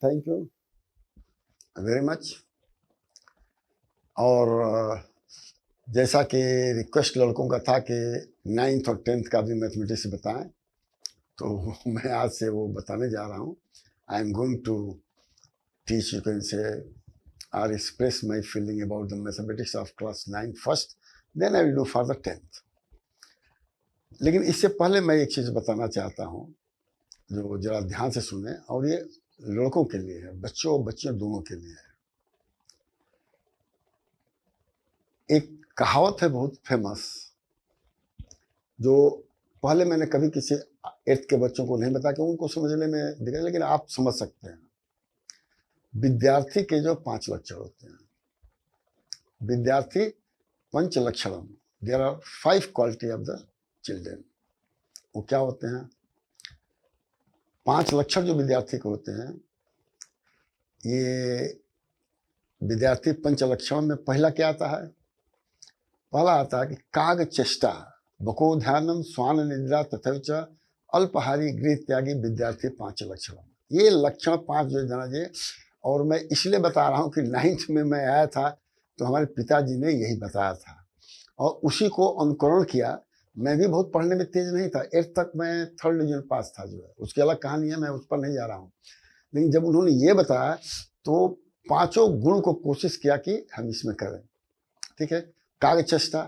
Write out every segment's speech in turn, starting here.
Thank you very much. और जैसा कि रिक्वेस्ट लड़कों का था कि 9th और 10th का भी मैथमेटिक्स बताएं, तो मैं आज से वो बताने जा रहा हूँ। I am going to teach, you can say, or express my feeling about the mathematics of class 9 first, then I will do for the 10th। लेकिन इससे पहले मैं एक चीज़ बताना चाहता हूँ जो जरा ध्यान से सुने, और ये लड़कों के लिए है, बच्चों और बच्चियों दोनों के लिए है। एक कहावत है बहुत फेमस, जो पहले मैंने कभी किसी 8th के बच्चों को नहीं बताया कि उनको समझने में दिक्कत, लेकिन आप समझ सकते हैं। विद्यार्थी के जो 5 लक्षण होते हैं, विद्यार्थी पंच लक्षणम, there are 5 quality of the children. वो क्या होते हैं? 5 लक्षण जो विद्यार्थी के होते हैं, ये विद्यार्थी पंच लक्षण में पहला क्या आता है? पहला आता है कि काग चेष्टा, बको ध्यानम, स्वान निद्रा तथा अल्पहारी गृह त्यागी विद्यार्थी 5 लक्षण। ये लक्षण 5 जो जाना चाहिए। और मैं इसलिए बता रहा हूँ कि 9th में मैं आया था तो हमारे पिताजी ने यही बताया था और उसी को अनुकरण किया। मैं भी बहुत पढ़ने में तेज नहीं था, 8th तक मैं 3rd डिवीजन पास था, जो है उसकी अलग कहानी है, मैं उस पर नहीं जा रहा हूँ। लेकिन जब उन्होंने ये बताया तो 5 गुण को कोशिश किया कि हम इसमें करें। ठीक है, काग चेष्टा,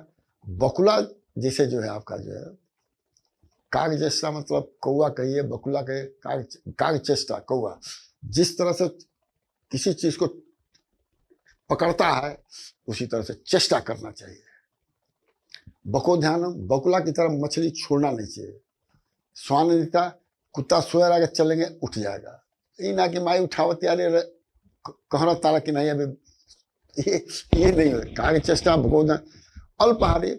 बकुला जैसे जो है आपका जो है, काग चेष्टा मतलब कौआ कहिए, बकुला कहिए, काग चेष्टा कौआ जिस तरह से किसी चीज को पकड़ता है उसी तरह से चेष्टा करना चाहिए। बको ध्यानम, बकुला की तरह मछली छोड़ना नहीं चाहिए। स्वानिता, कुत्ता सोया रहेगा चलेंगे उठ जाएगा, ये ना कि माई उठावती अरे कहना तारा कि नहीं अभी, ये नहीं हो। कार्य चेष्टा, बको ध्यान। अल्पहारी,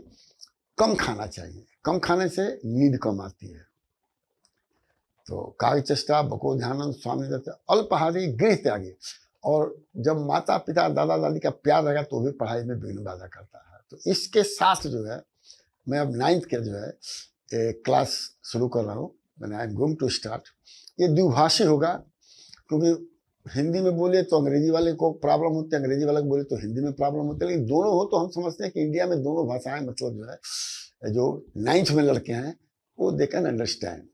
कम खाना चाहिए, कम खाने से नींद कम आती है। तो कार्य चेष्टा, बको ध्यानम, स्वामी अल्पहारी, गृह त्यागी। और जब माता पिता दादा दादी का प्यार रहेगा तो भी पढ़ाई में विघ्न बाधा करता है। तो इसके साथ जो है मैं अब 9th के जो है क्लास शुरू कर रहा हूँ, मैंने I am going to start. ये द्विभाषी होगा, क्योंकि हिंदी में बोले तो अंग्रेजी वाले को प्रॉब्लम होती है, अंग्रेजी वाले को बोले तो हिंदी में प्रॉब्लम होती है। लेकिन दोनों हो तो हम समझते हैं कि इंडिया में दोनों भाषाएं, मतलब जो है जो 9th में लड़के हैं वो दे कैन अंडरस्टैंड।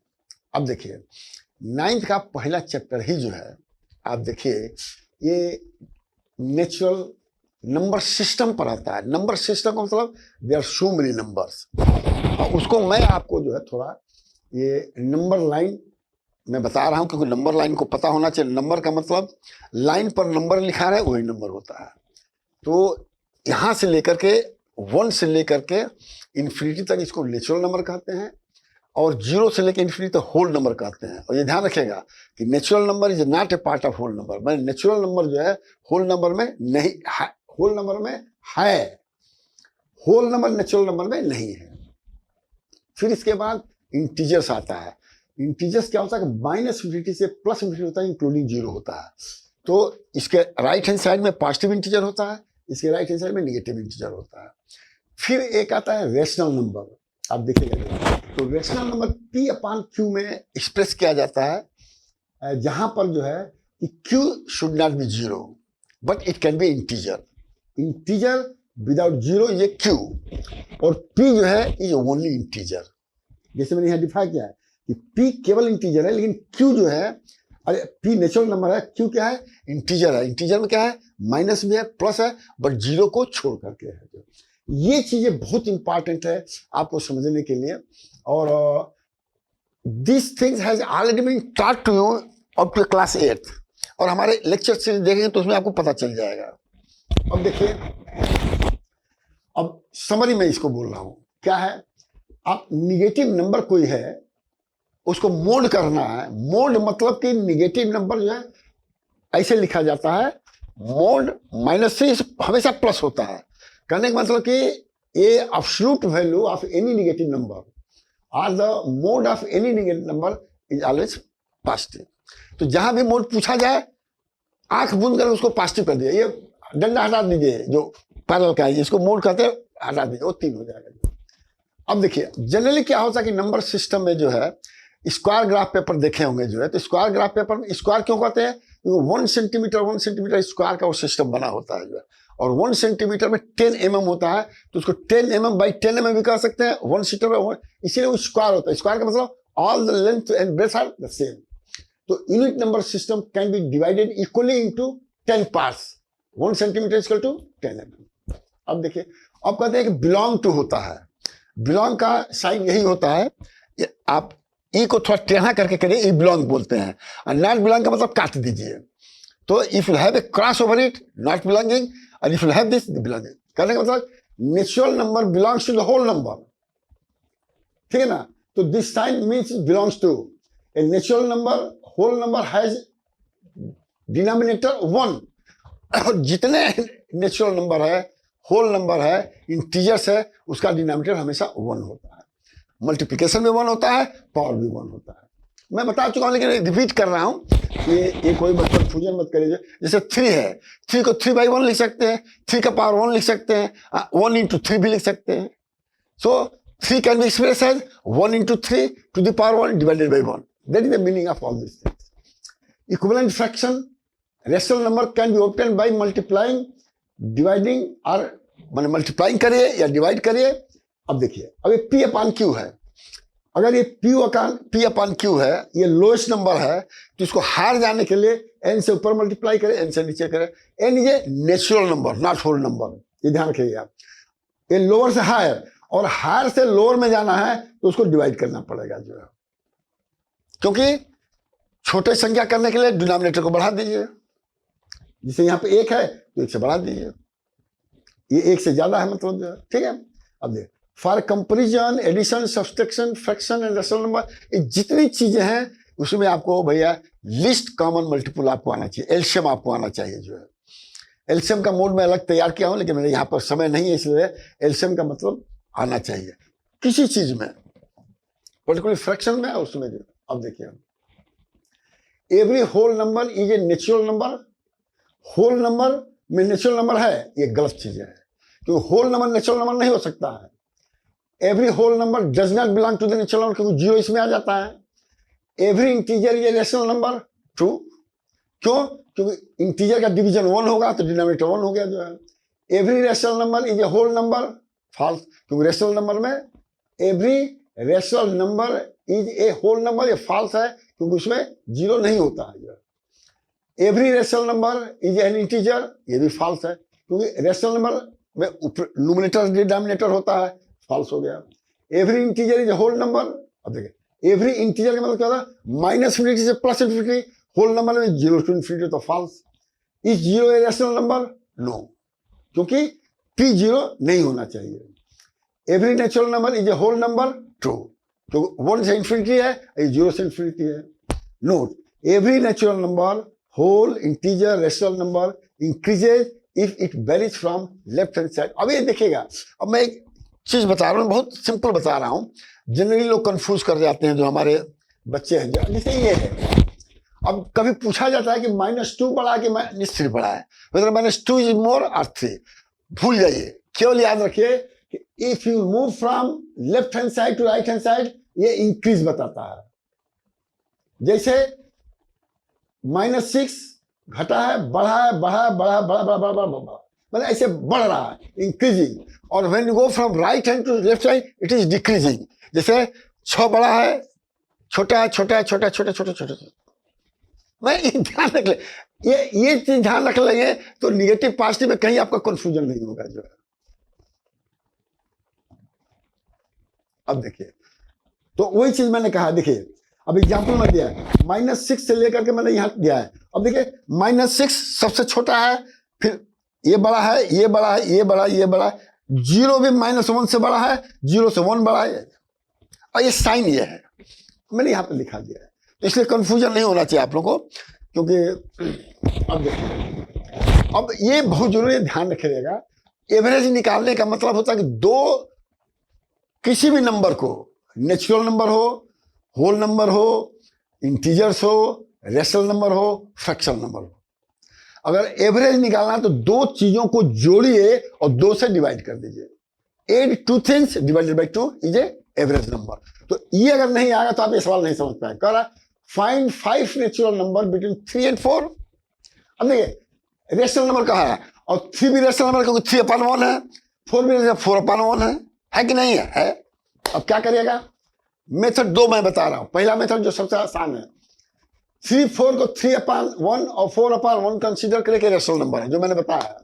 अब देखिए 9th का पहला चैप्टर ही जो है, आप देखिए ये नेचुरल नंबर सिस्टम पर आता है। नंबर सिस्टम का मतलब there are so many numbers, उसको मैं आपको जो है थोड़ा ये नंबर लाइन में बता रहा हूं, क्योंकि नंबर लाइन को पता होना चाहिए। नंबर का मतलब लाइन पर नंबर लिखा है वही नंबर होता है। तो यहां से लेकर के 1 से लेकर के इन्फिनिटी तक इसको नेचुरल नंबर कहते हैं, और 0 से लेकर इन्फिनिटी तक होल नंबर कहते हैं। और ये ध्यान रखिएगा कि natural number is not a part of whole number. मैं नेचुरल नंबर जो है होल नंबर में नहीं, होल नंबर में है, होल नंबर नेचुरल नंबर में नहीं है। फिर इसके बाद इंटीजर्स आता है। इंटीजर्स क्या होता है कि -infinity से +infinity होता है, इंक्लूडिंग 0 होता है। तो इसके राइट हैंड साइड में पॉजिटिव इंटीजर होता है, इसके राइट हैंड साइड में नेगेटिव इंटीजर होता है। फिर एक आता है रेशनल नंबर। आप देखिएगा तो रेशनल नंबर P/Q में एक्सप्रेस किया जाता है, जहां पर जो है कि Q should not be 0 but it can be integer. Integer without 0 ये Q, और P जो है इज ओनली इंटीजर। जैसे मैंने यहाँ डिफाइन किया है कि P केवल इंटीजर है, लेकिन Q जो है, अरे P नेचुरल नंबर है, Q क्या है? इंटीजर है। इंटीजर में क्या है? माइनस भी है, प्लस है, बट 0 को छोड़ करके है। ये चीजें बहुत इंपॉर्टेंट है आपको समझने के लिए। और this things has already been taught to you up to class 8, और हमारे लेक्चर सीरीज देखेंगे तो उसमें आपको पता चल जाएगा। अब देखिए, अब समरी में इसको बोल रहा हूं क्या है। आप निगेटिव नंबर कोई है उसको मोड करना है। मोड मतलब कि निगेटिव नंबर जो है ऐसे लिखा जाता है, मोड -3 हमेशा प्लस होता है। कहने का मतलब कि a absolute value of any negative number और the mode of any negative number is always positive. तो जहां भी मोड पूछा जाए, आंख बंद कर उसको पॉजिटिव कर दिया। ये डंडा हटा दीजिए जो पैरल का है, इसको मोड कहते हैं, हटा दीजिए, वो 3 हो जाएगा। अब देखिए जनरली क्या होता है कि नंबर सिस्टम में जो है स्क्वायर ग्राफ पेपर देखे होंगे जो है, तो स्क्वायर ग्राफ पेपर में स्क्वायर क्यों कहते हैं? क्योंकि 1 सेंटीमीटर स्क्वायर का वो सिस्टम बना होता है जो है, और 1 सेंटीमीटर में 10 mm होता है, तो उसको 10 mm बाई 10 mm भी कह सकते हैं 1 सेंटीमीटर में 1, इसीलिए वो स्क्वायर होता है। स्क्वायर का मतलब all the length and breadth are the same. तो unit number system can be divided equally into 10 parts. 1 centimetre equal to 10 mm। अब देखिए, अब कहते हैं कि बिलोंग टू होता है। बिलोंग का साइन यही होता है, आप ई को थोड़ा टेढ़ा करके करिए, ई बिलोंग बोलते हैं, और नॉट बिलोंग का मतलब काट दीजिए। तो if you have a cross over it, not belonging, और if you have this, belonging. कहने का मतलब natural number belongs to the whole number, ठीक है ना। तो this sign means belongs to a natural number, whole number has denominator 1। और जितने नेचुरल नंबर है, होल नंबर है, इंटीजर्स है, उसका डिनोमिनेटर हमेशा 1 होता है। मल्टीप्लिकेशन में 1 होता है, पावर भी 1 होता है। मैं बता चुका हूं, लेकिन रिपीट कर रहा हूं कि ये कोई मत कंफ्यूजन मत करिए। जैसे 3 है, 3 को 3/1 लिख सकते हैं, 3 का पावर 1 लिख सकते हैं, 1 into 3 भी लिख सकते हैं। So 3 can be express as 1 into 3 to the power 1 divided by 1। That is the meaning of all this things. Equivalent fraction, rational number can be obtained by multiplying, dividing, और मैंने multiplying करिए या divide करिए। अब देखिए, अब ये P upon Q है। अगर ये P अपॉन Q है, ये लोएस्ट नंबर है, तो इसको हार जाने के लिए n से ऊपर मल्टीप्लाई करें, n से नीचे करें। n ये natural number, not whole number, ये ध्यान रखिएगा। ये लोअर से हायर, और हायर से लोअर में जाना है तो उसको डिवाइड करना पड़ेगा जो है, क्योंकि छोटे संख्या करने के लिए डिनोमिनेटर को बढ़ा दीजिए। जैसे यहाँ पे 1 है तो 1 से बढ़ा दीजिए, ये 1 से ज्यादा है मतलब जो है, ठीक है। अब देखिए, for comparison, addition, subtraction, fraction and rational number, ये जितनी चीजें हैं उसमें आपको भैया लिस्ट कॉमन मल्टीपल आपको आना चाहिए, एलसीएम आपको आना चाहिए जो है। एलसीएम का मोड में अलग तैयार किया हूं, लेकिन मेरे यहाँ पर समय नहीं है, इसलिए एलसीएम का मतलब आना चाहिए किसी चीज में, पर्टिकुलर फ्रैक्शन में, उसमें जो। अब देखिए, every whole number is a natural number. Whole number में नेचुरल नंबर है, ये गलत चीज है, क्योंकि होल नंबर नेचुरल नंबर नहीं हो सकता है। Every whole number does not belong to the natural number, क्योंकि 0 इसमें आ जाता है। Every integer is a rational number, true. क्यों? क्योंकि इंटीजर का डिवीजन 1 होगा तो डिनोमिनेटर 1 हो गया जो है। Every rational number is a whole number, false, क्योंकि रेशनल नंबर में every rational number is a whole number, ये फॉल्स है, क्योंकि उसमें 0 नहीं होता है जो है। Every rational number is an integer, ये भी फॉल्स है, क्योंकि रेशनल नंबर में न्यूमरेटर डिनोमिनेटर होता है, फॉल्स हो गया। Every integer is a whole number. अब देखिए, एवरी इंटीजर का मतलब क्या होता है, -∞ से +∞, होल नंबर में 0 to ∞, तो false. Is 0 a rational number? No, क्योंकि P 0 नहीं होना चाहिए। Every natural number is a whole number, true, तो 1 से ∞ है, 0 से ∞ है। Note, every natural number, whole, integer, rational number increases if it varies from left hand side. अब ये देखिएगा, अब मैं एक चीज बता रहा हूँ, बहुत सिंपल बता रहा हूँ, जनरली लोग कंफ्यूज कर जाते हैं जो हमारे बच्चे हैं। जैसे ये है, अब कभी पूछा जाता है कि -2 बड़ा कि -3 बड़ा है, मतलब -2 इज मोर और 3, भूल जाइए, केवल याद रखिए कि if you move from left hand side to right hand side, ये इंक्रीज बताता है। जैसे -6 घटा है, बढ़ा है, बढ़ा बढ़ा बढ़ा बढ़ा बढ़ा बढ़ा बढ़ा, मतलब ऐसे बढ़ रहा है, इंक्रीजिंग। और when you go from right hand to left side, it is decreasing. जैसे 6 बड़ा है, छोटा है, छोटा है, छोटा छोटा छोटा छोटा। मैं ध्यान रख ले, ये चीज ध्यान रख लेंगे तो निगेटिव पॉजिटिव में कहीं आपका कंफ्यूजन नहीं होगा जो है। अब देखिए, तो वही चीज मैंने कहा, देखिए अब एग्जाम्पल में दिया है, -6 से लेकर के मैंने यहां दिया है। अब देखिए, -6 सबसे छोटा है, फिर ये बड़ा है, ये बड़ा है, ये बड़ा, ये बड़ा है, 0 भी -1 से बड़ा है, 0 से 1 बड़ा है, और ये साइन ये है, मैंने यहाँ पे लिखा दिया है, तो इसलिए कंफ्यूजन नहीं होना चाहिए आप लोगों को। क्योंकि अब देखिए, अब ये बहुत जरूरी ध्यान रखिएगा, एवरेज निकालने का मतलब होता है कि दो किसी भी नंबर को, नेचुरल नंबर हो, होल नंबर हो, इंटीजर्स हो, रेशनल नंबर हो, फ्रैक्शनल नंबर हो, अगर एवरेज निकालना तो दो चीजों को जोड़िए और 2 से डिवाइड कर दीजिए। Add 2 things divided by 2 is a average number. तो ये अगर नहीं आएगा तो आप ये सवाल नहीं समझ पाए। कह रहा find 5 natural number between 3 and 4, अब देखिए रेशनल नंबर कहाँ है, और 3 भी रेशनल नंबर क्योंकि 3/1 है, 4 भी 4/1 है कि नहीं है? अब क्या करिएगा, मेथड 2 मैं बता रहा हूं। पहला मेथड जो सबसे आसान है, 3 4 को 3/1 और 4/1 कंसीडर करके रेशनल नंबर है जो मैंने बताया।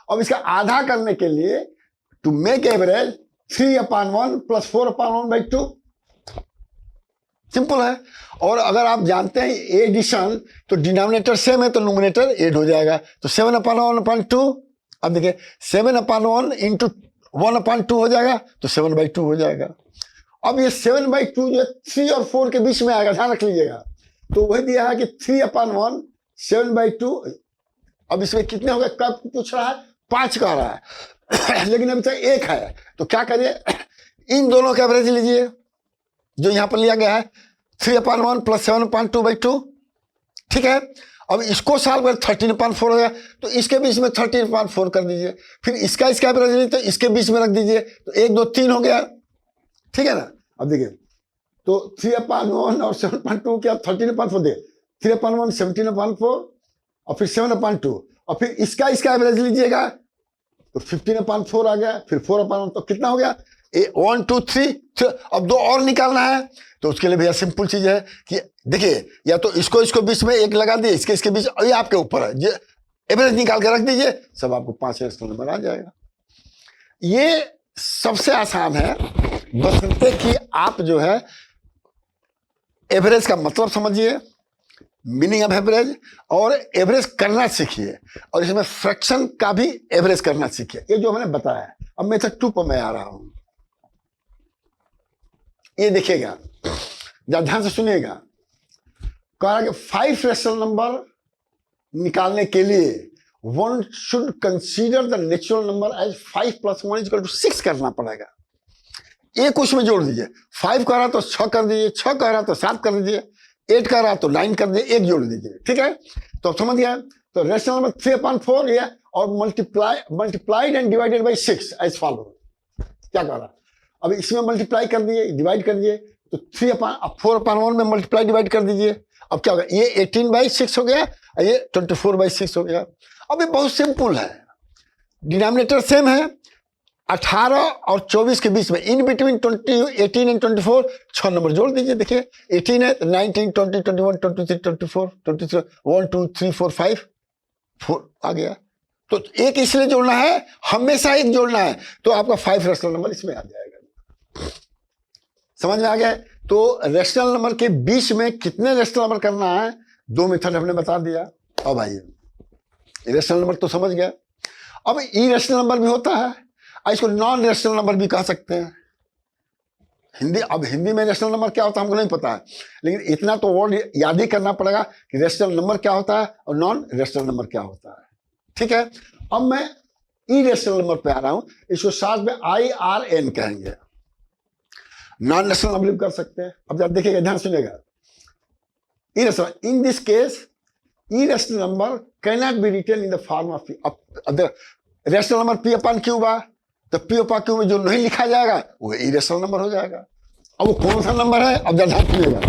अब इसका आधा करने के लिए टू मेक एवरेज 3/1 प्लस 4/1/2 सिंपल है। और अगर आप जानते हैं एडिशन तो डिनोमिनेटर सेम है तो न्यूमरेटर ऐड हो जाएगा, तो 7/1/2। अब देखिए 7/1 इंटू 1/2 हो जाएगा तो 7/2 हो जाएगा। अब ये 7/2 जो है 3 और 4 के बीच में आएगा, ध्यान रख लीजिएगा। तो वही दिया है कि 3/1 7/2। अब इसमें कितने हो गए, कब पूछ रहा है, 5 कह रहा है लेकिन अभी तक 1 है, तो क्या करिए इन दोनों का एवरेज लीजिए जो यहां पर लिया गया है 3/1 प्लस 7/2/2, ठीक है। अब इसको सॉल्व कर 13/4 हो गया, तो इसके बीच में 13/4 कर दीजिए, फिर इसका एवरेज लीजिए तो इसके बीच में रख दीजिए, तो 1 2 3 हो गया, ठीक है ना। अब देखिए तो 3/1 और 7/2 क्या 13/4 दे, 3/1 17/4 और फिर 7/2 और फिर इसका एवरेज लीजिएगा तो 15/4 आ गया, फिर 4/1 तो कितना हो गया 1 2 3। अब 2 और निकालना है तो उसके लिए भैया सिंपल चीज है कि देखिए या तो इसको बीच में 1 लगा दिए, इसके बीच, ये आपके ऊपर है, एवरेज निकाल के रख दीजिए, सब आपको 5 रेशनल नंबर आ जाएगा। ये सबसे आसान है, बशर्ते कि आप जो है एवरेज का मतलब समझिए, मीनिंग ऑफ एवरेज, और एवरेज करना सीखिए, और इसमें फ्रैक्शन का भी एवरेज करना सीखिए, ये जो मैंने बताया। अब मेथड 2 पर मैं आ रहा हूं, ये देखिएगा, ध्यान से सुनिएगा। कह रहा है कि 5 रेशनल नंबर निकालने के लिए one should consider the natural number as 5 + 1 = 6 करना पड़ेगा। एक उसमें जोड़ दीजिए, 5 कह रहा तो 6 कर दीजिए, 6 कह रहा तो 7 कर दीजिए, 8 कह रहा तो 9 कर दीजिए, 1 जोड़ दीजिए, ठीक है। तो समझ गया, तो रेशनल नंबर 3/4 ये और multiplied and divided by 6 as follow. क्या कह रहा, अब इसमें मल्टीप्लाई कर दिए, डिवाइड कर दिए, तो 4/1 में मल्टीप्लाई डिवाइड कर दीजिए। अब क्या होगा, ये 18/6 हो गया, ये 24/6 हो गया। अब ये बहुत सिंपल है, डिनोमिनेटर सेम है, 18 और 24 के बीच में इन बिटवीन 18 एंड 24 6 नंबर जोड़ दीजिए। देखिए 18 है तो 19 20 21 22 24 23 1 2 3 4 5 4 आ गया। तो एक इसलिए जोड़ना है, हमेशा एक जोड़ना है, तो आपका 5 रेशनल नंबर इसमें आ जाएगा। समझ में आ गया। तो रेशनल नंबर के बीच में कितने रेशनल नंबर करना है, 2 मेथड हमने बता दिया। अब आइए रेशनल नंबर तो समझ गया, अब इरेशनल नंबर भी होता है, इसको नॉन रेशनल नंबर भी कह सकते हैं। हिंदी में रेशनल नंबर क्या होता है हमको नहीं पता है, लेकिन इतना तो वर्ड याद ही करना पड़ेगा कि रेशनल नंबर क्या होता है और नॉन रेशनल नंबर क्या होता है, ठीक है। अब मैं इरेशनल नंबर पे आ रहा हूं, इसको साथ में IRN कहेंगे, नॉन रेशनल नंबर भी कर सकते हैं। अब जरा देखिएगा, ध्यान सुनिएगा, irrational in this case irrational number can not be written in the form of rational number P/Q बा, तो P/Q में जो नहीं लिखा जाएगा वो इरेशनल नंबर हो जाएगा। अब वो कौन सा नंबर है, अब जरा ध्यान सुनिएगा।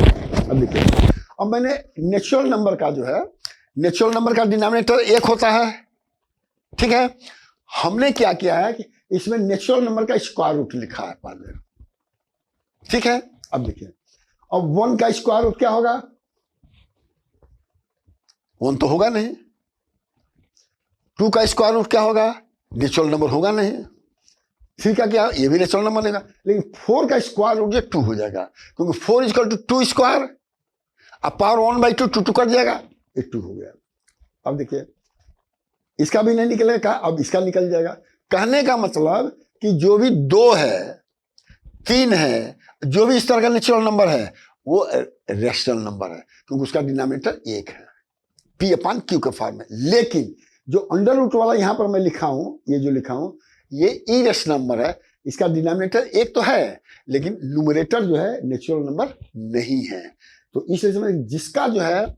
अब देखिए, अब मैंने नेचुरल नंबर का जो है, नेचुरल नंबर का डिनोमिनेटर 1 होता है, ठीक है। हमने क्या किया है कि इसमें नेचुरल नंबर का स्क्वायर रूट लिखा है पहले, ठीक है। अब देखिए, अब 1 का स्क्वायर रूट क्या होगा, 1 तो होगा नहीं। 2 का स्क्वायर रूट क्या होगा, नेचुरल नंबर होगा नहीं। 3 का क्या, ये भी नेचुरल नंबर लेगा, लेकिन 4 का स्क्वायर रूट 2 हो जाएगा, क्योंकि 4 = 2 स्क्वायर, अब पावर 1/2 2 कट जाएगा, ये 2 हो गया। अब देखिए इसका भी नहीं निकलेगा, अब इसका निकल जाएगा। कहने का मतलब कि जो भी 2 है 3 है, जो भी इस तरह का नेचुरल नंबर है वो रेशनल नंबर है, क्योंकि उसका डिनोमिनेटर 1 है P/Q के फॉर्म में। लेकिन जो अंडर रूट वाला यहां पर मैं लिखा हूं, ये जो लिखा हूं ये इरेशनल नंबर है, इसका डिनोमिनेटर 1 तो है, लेकिन न्यूमरेटर जो है नेचुरल नंबर नहीं है। तो इस वजह से जिसका जो है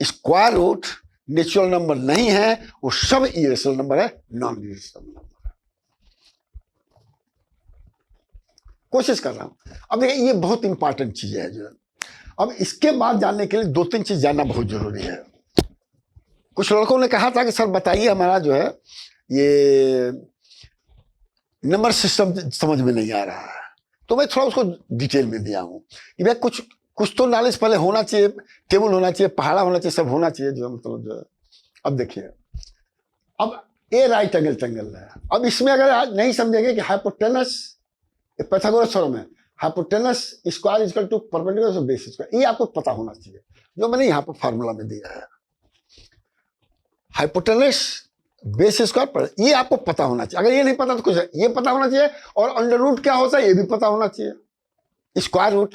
स्क्वायर रूट नेचुरल नंबर नहीं है वो सब इरेशनल नंबर है, नॉन इरेशनल नंबर। कोशिश कर रहा हूं। अब देखिए ये बहुत इंपॉर्टेंट चीज है जो, अब इसके बाद जानने के लिए 2-3 चीज जानना बहुत जरूरी है। कुछ लड़कों ने कहा था कि सर बताइए हमारा जो है ये नंबर सिस्टम समझ में नहीं आ रहा है, तो मैं थोड़ा उसको डिटेल में दिया हूँ कि भाई कुछ तो नॉलेज पहले होना चाहिए, टेबल होना चाहिए, पहाड़ा होना चाहिए, सब होना चाहिए जो मतलब जो है। अब देखिए, अब ए राइट एंगल ट्रायंगल है। अब इसमें अगर आज नहीं समझेंगे कि हाइपोटेनस पाइथागोरस थ्योरम है, hypotenuse square is equal to perpendicular to base square, ये आपको पता होना चाहिए, जो मैंने यहाँ पर फार्मूला में दिया है। हाइपोटेनस बेस स्क्वायर पर ये आपको पता होना चाहिए। अगर ये नहीं पता तो कुछ है, ये पता होना चाहिए, और अंडर रूट क्या होता है ये भी पता होना चाहिए। स्क्वायर रूट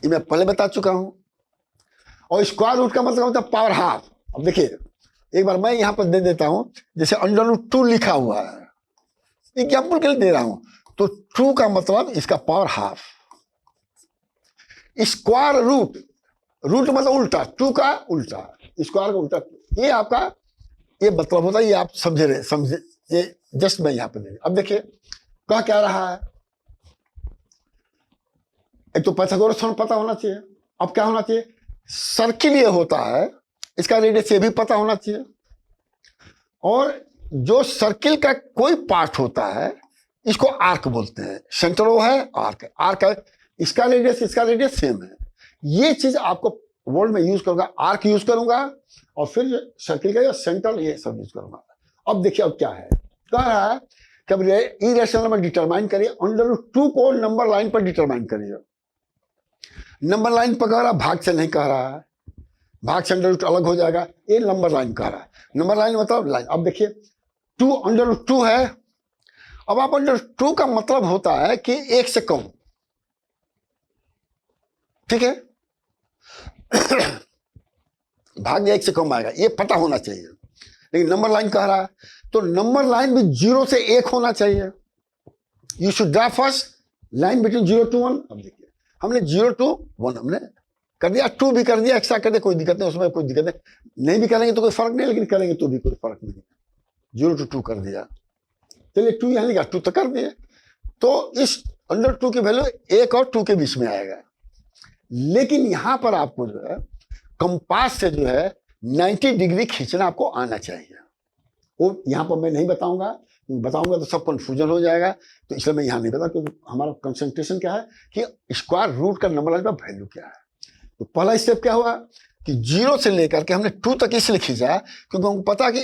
ये मैं पहले बता चुका हूं, और स्क्वायर रूट का मतलब होता है पावर हाफ। अब देखिए एक बार मैं यहां पर दे देता हूं, जैसे अंडर रूट 2 लिखा हुआ है, एग्जाम्पल के लिए दे रहा हूं, तो 2 का मतलब इसका power half. Square root, root मतलब उल्टा, 2 का उल्टा, स्क्वायर का उल्टा, ये आपका ये मतलब होता है, ये आप समझे, ये जस्ट मैं यहां पर दे। अब देखिए कह क्या रहा है, एक तो पाइथागोरस थ्योरम पता होना चाहिए। अब क्या होना चाहिए, सर्किल ये होता है, इसका रेडियस ये भी पता होना चाहिए, और जो सर्किल का कोई पार्ट होता है इसको आर्क बोलते हैं। सेंटर वो है, आर्क है, इसका रेडियस सेम है। ये चीज आपको वर्ड में यूज करूंगा, आर्क यूज करूंगा, और फिर सर्किल का सेंटर ये सब यूज करूंगा। अब देखिए अब क्या है, कह रहा है कि अब इरेशनल नंबर डिटरमाइन करिए, अंडर रूट 2 को नंबर लाइन पर डिटरमाइन करिए। नंबर लाइन पर कह रहा, भाग से नहीं कह रहा है, भाग से अंडर रूट अलग हो जाएगा, ये नंबर लाइन कह रहा है। नंबर लाइन मतलब लाइन। अब देखिए 2 अंडर रूट 2 है, अब आप अंडर 2 का मतलब होता है कि 1 से कम, ठीक है। भाग 1 से कम आएगा, ये पता होना चाहिए। लेकिन नंबर लाइन कह रहा है, तो नंबर लाइन भी 0 से 1 होना चाहिए। You should draw first line between 0 to 1। अब देखिए हमने 0 to 1 हमने कर दिया, 2 भी कर दिया, एक्स्ट्रा कर दिया, कोई दिक्कत नहीं, उसमें कोई दिक्कत नहीं भी करेंगे तो कोई फर्क नहीं, लेकिन करेंगे तो भी कोई फर्क नहीं। 0 to 2 कर दिया, चलिए 2 यहाँ लिखा, 2 तो कर दिए, तो इस अंडर 2 की वैल्यू 1 और 2 के बीच में आएगा। लेकिन यहां पर आपको जो है कंपास से जो है 90 डिग्री खींचना आपको आना चाहिए। वो यहां पर मैं नहीं बताऊंगा तो सब कंफ्यूजन हो जाएगा, तो इसलिए मैं यहां नहीं बता, क्योंकि हमारा कंसंट्रेशन क्या है कि स्क्वायर रूट का नंबर लाइन का वैल्यू क्या है। तो पहला स्टेप क्या हुआ कि 0 से लेकर के हमने 2 तक इसलिए खींचा क्योंकि हमको पता कि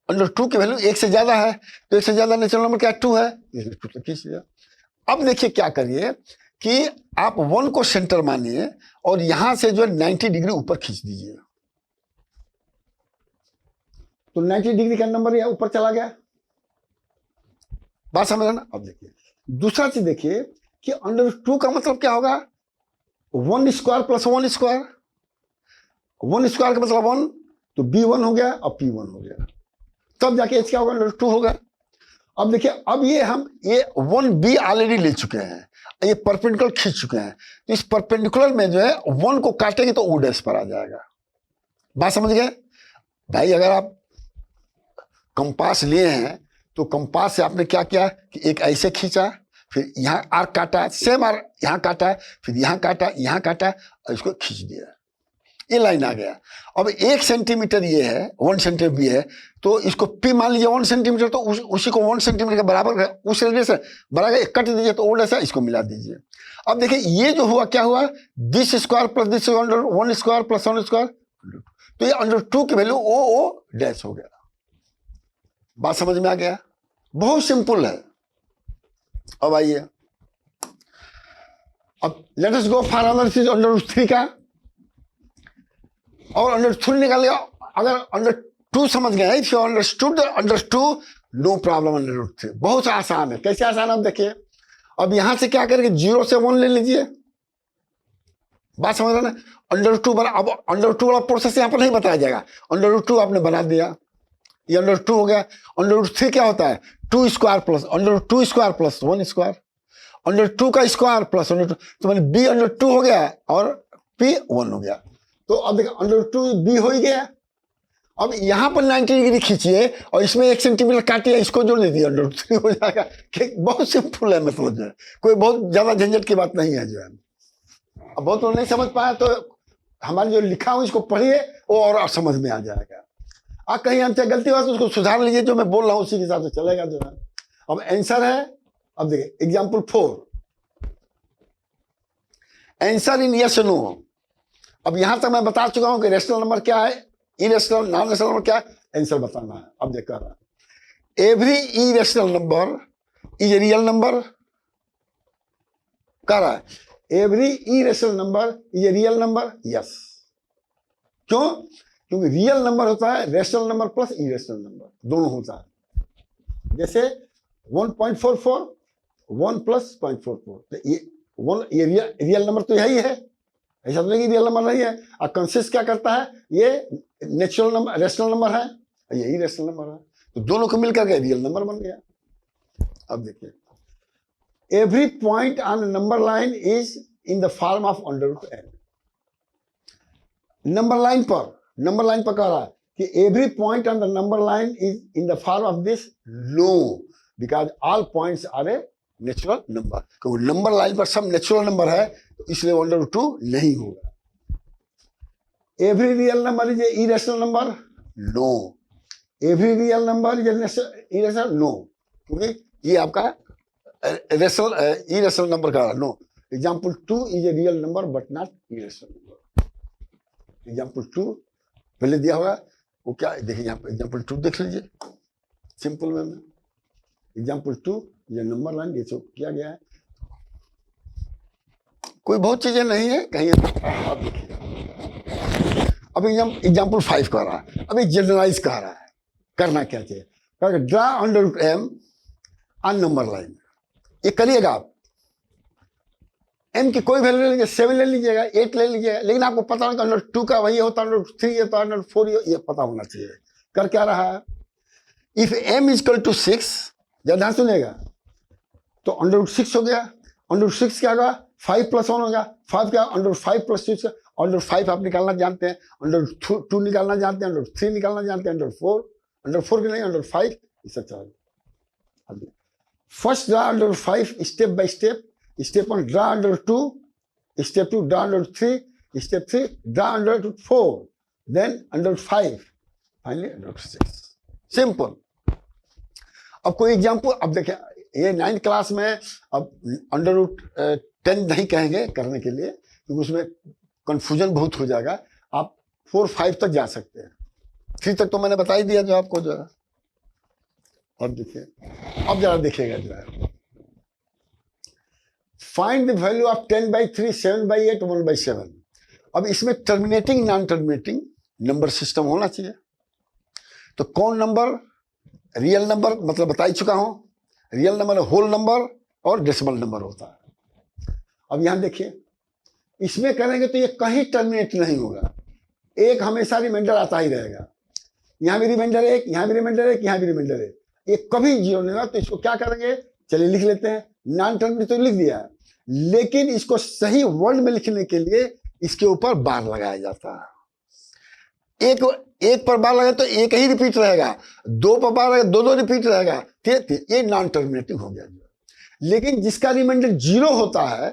अंडर 2 की वैल्यू 1 से ज्यादा है, तो 1 से ज्यादा नेचुरल नंबर क्या 2 है, इसलिए 2 तक खींच लिया। अब देखिए क्या करिए कि आप 1 को सेंटर मानिए और यहां से जो है 90 डिग्री ऊपर खींच दीजिए, तो 90 डिग्री का नंबर यह ऊपर चला गया। बात समझ ना। अब देखिए दूसरा चीज देखिए कि अंडर 2 का मतलब क्या होगा, 1 स्क्वायर प्लस 1 स्क्वायर, 1 स्क्वायर का मतलब 1, तो b1 हो गया और p1 हो गया, तब जाके h क्या होगा, अंडर 2 होगा। अब देखिए अब ये हम ये 1b ऑलरेडी ले चुके हैं, ये परपेंडिकुलर खींच चुके हैं, तो इस परपेंडिकुलर में जो है 1 को काटेंगे तो o डैश पर आ जाएगा। बात समझ गए भाई। अगर आप कंपास लिए हैं तो कंपास से आपने क्या किया कि एक ऐसे खींचा, फिर यहाँ आर्क काटा, सेम आर्क यहाँ काटा, फिर यहाँ काटा, यहाँ काटा और इसको खींच दिया, ये लाइन आ गया। अब 1 सेंटीमीटर ये है, 1 सेंटीमीटर भी है, तो इसको p मान लीजिए 1 सेंटीमीटर, तो उसी को 1 सेंटीमीटर के बराबर उस रेडियस से बराबर कट दीजिए, तो ओ ऐसा इसको मिला दीजिए। अब देखिए ये जो हुआ क्या हुआ, this square plus this under 1 square plus 1 square, तो ये अंडर 2 की वैल्यू ओ डैश हो गया। बात समझ में आ गया, बहुत सिंपल है। अब आइए, अब let us go for analysis under 3 का, और अंडर 3 निकाल लिया। अगर अंडर 2 समझ गए, if you understood under 2 no problem under 3, बहुत आसान है। कैसे आसान है, अब देखिए अब यहां से क्या करेंगे, 0 से 1 ले लीजिए। बात समझ रहे ना, अंडर 2 बना, अब अंडर 2 वाला प्रोसेस यहां पर नहीं बताया जाएगा, अंडर 2 आपने बना दिया, ये अंडर 2 हो गया। अंडर 3 क्या होता है, 2 square plus under 2 square plus 1 square, under 2 का स्क्वायर प्लस अंडर 2, तो मैंने b अंडर 2 हो गया और p 1 हो गया। तो अब देखिए अंडर 2 b हो ही गया। अब यहां पर 90 डिग्री खींचिए और इसमें 1 सेंटीमीटर काटिए, इसको जोड़ दीजिए, अंडर 3 हो जाएगा। बहुत सिंपल है, मतलब जो है कोई बहुत ज्यादा झंझट की बात नहीं है जो है। अब बहुत लोग नहीं समझ पाया तो हमारे जो लिखा हूं इसको पढ़िए, वो और समझ में आ जाएगा। कहीं हमसे गलती हुआ तो उसको सुधार लीजिए, जो मैं बोल रहा हूँ उसी के हिसाब से चलेगा जो है। अब आंसर है, अब देखिए example 4, answer in yes no. अब यहां तक मैं बता चुका हूं कि रेशनल नंबर क्या है, इरेशनल नॉन रेशनल नंबर क्या है, आंसर बताना है। अब देख रहा, every irrational number is a real number, कह रहा है every irrational number is a real number, yes. क्यों? क्योंकि रियल नंबर होता है rational number plus irrational number, दोनों होता है। जैसे 1.44 1 प्लस 0.44, तो ये रियल नंबर तो यही है, ऐसा तो नहीं रियल नंबर नहीं है। और कंसिस्ट क्या करता है, ये नेचुरल नंबर रेशनल नंबर है, यही रेशनल नंबर है, तो दोनों को मिलकर के रियल नंबर बन गया। अब देखिए, every point on number line is in the form of √n। Number line पर कह रहा है कि every point on the number line is in the form of this no, because all points are a natural number. क्योंकि number line पर सब natural number है, तो इसलिए 1/2 नहीं होगा। Every real number is a irrational number, no. Every real number is irrational, no, क्योंकि ये आपका इरेशनल नंबर का no. Example 2 is a real number but not irrational number. Example 2 पहले दिया होगा, वो क्या देखिए, यहाँ पर एग्जाम्पल 2 देख लीजिए सिंपल वे में। एग्जाम्पल 2 ये नंबर लाइन ये सब किया गया है, कोई बहुत चीजें नहीं है कहीं। अब देखिए, अब एग्जाम्पल 5 कर रहा है, अभी जनरलाइज कह रहा है, करना क्या चाहिए, draw √m on number line. ये करिएगा आप, m की कोई वैल्यू ले लीजिए, 7 ले लीजिएगा, 8 ले लीजिएगा, लेकिन आपको पता होगा √2 का वही होता है, √3 होता है, √4 ये पता होना चाहिए। कर क्या रहा है, if m is equal to 6, जब ध्यान सुनिएगा, तो √6 हो गया, √6 क्या होगा, 5 + 1 हो गया, 5 क्या, √5 + 6, √5 आप निकालना जानते हैं, √2 निकालना जानते हैं, √3 निकालना जानते हैं, √4 की नहीं, √5 इससे चल। First draw √5 step by step, step 1 draw √2, step 2 draw √3, step 3 draw √4, then √5, finally √6। Simple. अब कोई एग्जाम्पल, अब देखिए ये 9th क्लास में अब √10 नहीं कहेंगे करने के लिए, क्योंकि उसमें कंफ्यूजन बहुत हो जाएगा। आप 4, 5 तक जा सकते हैं, 3 तक तो मैंने बता ही दिया जो आपको जो है। अब देखिए, अब जरा देखिएगा जो है, फाइंड द वैल्यू ऑफ 10/3, 7/8, 1/7। अब इसमें terminating non terminating number system होना चाहिए। तो कौन नंबर, रियल नंबर मतलब बता ही चुका हूं, रियल नंबर होल नंबर और डेसिमल नंबर होता है। अब यहां देखिए, इसमें करेंगे तो ये कहीं टर्मिनेट नहीं होगा, एक हमेशा रिमाइंडर आता ही रहेगा। यहां भी रिमाइंडर 1, यहां भी रिमाइंडर 1, यहां भी रिमाइंडर 1, ये कभी 0 नहीं होगा। तो इसको क्या करेंगे, चलिए लिख लेते हैं। नॉन टर्मिनेट तो लिख दिया है, लेकिन इसको सही वर्ड में लिखने के लिए इसके ऊपर बार लगाया जाता है। एक पर बार लगे तो एक ही रिपीट रहेगा, 2 पर बार लगे 2 रिपीट रहेगा, ठीक, ये नॉन टर्मिनेटिंग हो गया। लेकिन जिसका रिमाइंडर 0 होता है,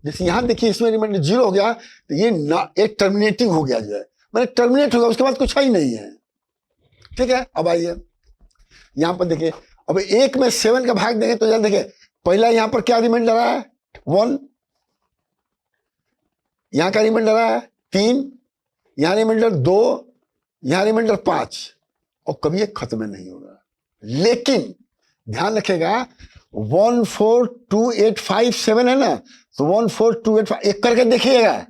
जैसे यहां देखिए इसमें रिमाइंडर 0 हो गया, तो ये टर्मिनेटिंग हो गया जो है, मैंने टर्मिनेट होगा, उसके बाद कुछ ही नहीं है। ठीक है, अब आइए यहां पर देखिए, अब 1 में 7 का भाग देंगे तो जरा देखिए, पहला यहां पर क्या रिमाइंडर आया है, 1, यहां का रिमाइंडर आया है 3, यहां रिमाइंडर 2, यहां रिमाइंडर 5, और कभी ये खत्म नहीं होगा। लेकिन ध्यान रखेगा, 1 4 2 8 5 7 है ना, तो 1 4 2 8 5 एक करके देखिएगा,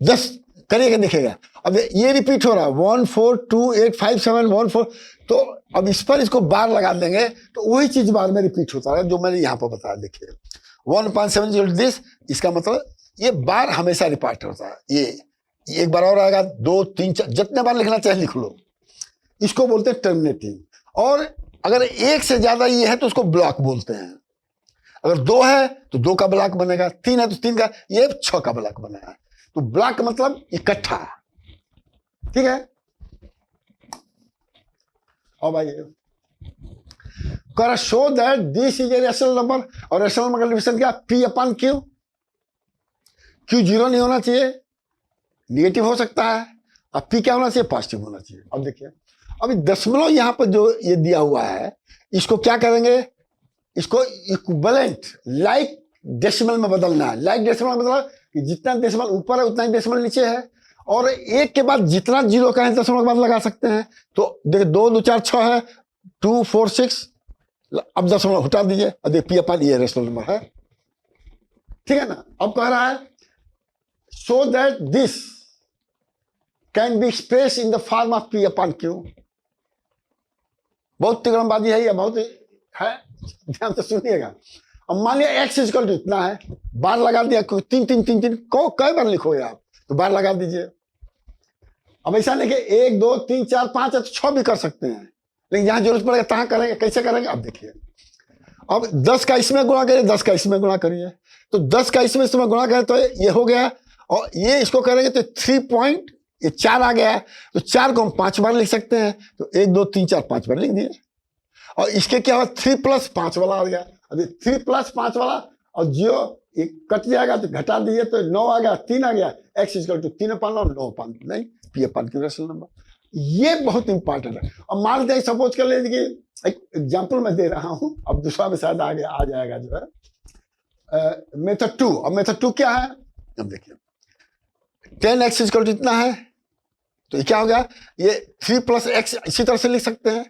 10 करिएगा देखिएगा। अब ये रिपीट हो रहा है 1 4 2 8 5 7 1 4, तो अब इस पर इसको बार लगा देंगे तो वही चीज बार में रिपीट होता है जो मैंने यहां पर बताया। देखिए 1.7 दिस, इसका मतलब ये बार हमेशा रिपीट होता है। ये एक बार और आएगा, 2 3 4, जितने बार लिखना चाहे लिख लो, इसको बोलते हैं टर्मिनेटिंग। और अगर एक से ज्यादा ये है तो उसको ब्लॉक बोलते हैं। अगर 2 है तो 2 का ब्लॉक बनेगा, 3 है तो 3 का, ये 6 का ब्लॉक बनेगा। तो ब्लॉक मतलब इकट्ठा, ठीक है। और भाई कर show that this is a rational number, और रेशनल नंबर का डिवीजन क्या, P/Q। Q 0 नहीं होना चाहिए, निगेटिव हो सकता है, और P क्या होना चाहिए, पॉजिटिव होना चाहिए। अब देखिए, अभी दशमलव यहाँ पर जो ये दिया हुआ है, इसको क्या करेंगे, इसको इक्विवेलेंट लाइक डेसिमल में बदलना है। लाइक डेसिमल में बदलना कि जितना डेसिमल ऊपर है उतना ही डेसिमल नीचे है, और एक के बाद जितना जीरो का है दशमलव के बाद लगा सकते हैं। तो देखिए 2 2 4 6 है, 2 4 6, अब दशमलव हटा दीजिए और देखिए पी अपन ये रेशनल नंबर है, ठीक है ना। अब कह रहा है so that this can be express in the form of P upon Q. बहुत तिगड़मबाजी है, ये बहुत है, ध्यान से सुनिएगा। अब मान लिया एक्स इक्वल टू इतना है, बार लगा दिया, 3 3 3 3 को कई बार लिखोगे आप, तो बार लगा दीजिए। अब ऐसा नहीं कि 1 2 3 4 5 है तो 6 भी कर सकते हैं, लेकिन जहां जरूरत पड़ेगा तहां करेंगे। कैसे करेंगे आप देखिए। अब 10 का इसमें गुणा करिए, 10 का इसमें गुणा करिए, तो 10 का इसमें गुणा करें तो ये हो गया, और ये इसको करेंगे तो 3 पॉइंट, ये 4 आ गया है, तो 4 को हम 5 बार लिख सकते हैं, तो 1 2 3 4 5 बार लिख दिए। और इसके क्या हुआ, 3 + 5 वाला आ गया। अभी 3 + 5 वाला और 0 ये कट जाएगा तो घटा दीजिए, तो 9 आ गया, 3 आ गया, x इक्वल टू 3/9 नहीं पी अपन की रेशनल नंबर। ये बहुत इंपॉर्टेंट है। और मान लेते हैं सपोज कर लीजिए, एक एग्जाम्पल मैं दे रहा हूं, अब दूसरा में शायद आगे आ जाएगा जो है मेथड 2। अब मेथड 2 क्या है, अब देखिए 10x इक्वल टू इतना है, तो ये क्या हो गया, ये 3 + x इसी तरह से लिख सकते हैं।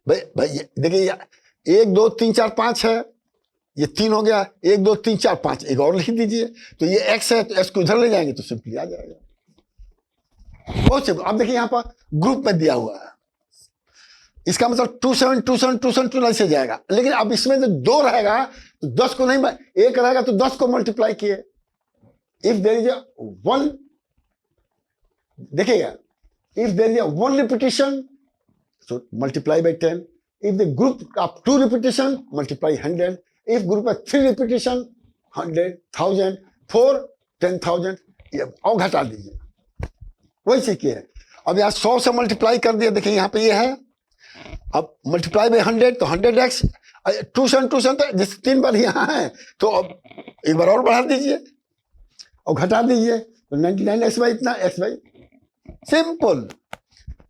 भाई देखिए 1 2 3 4 5 है, ये 3 हो गया, 1 2 3 4 5 एक और लिख दीजिए, तो ये x है, तो x को इधर ले जाएंगे तो सिंपली आ जाएगा। बहुत सिंपल। अब देखिए यहाँ पर ग्रुप में दिया हुआ है, इसका मतलब 2 7 2 7 2 7 2 9 से जाएगा, लेकिन अब इसमें जो 2 रहेगा तो 10 को नहीं, 1 रहेगा तो 10 को मल्टीप्लाई किए। इफ देयर इज अ 1, देखिएगा, if there is a 1 repetition so multiply by 10. If the group of 2 repetition, multiply 100. If group of 3 repetition, 100, 1000, 4, 10,000, ये और घटा दीजिए, वही सीखिए। अब यहाँ 100 से मल्टीप्लाई कर दिया, देखिए यहाँ पे ये है, अब मल्टीप्लाई बाय 100 तो 100x, 2 7 2 7 जैसे 3 बार यहाँ है, तो अब एक बार और बढ़ा दीजिए और घटा दीजिए, तो 99x बाई इतना, x बाई, सिंपल।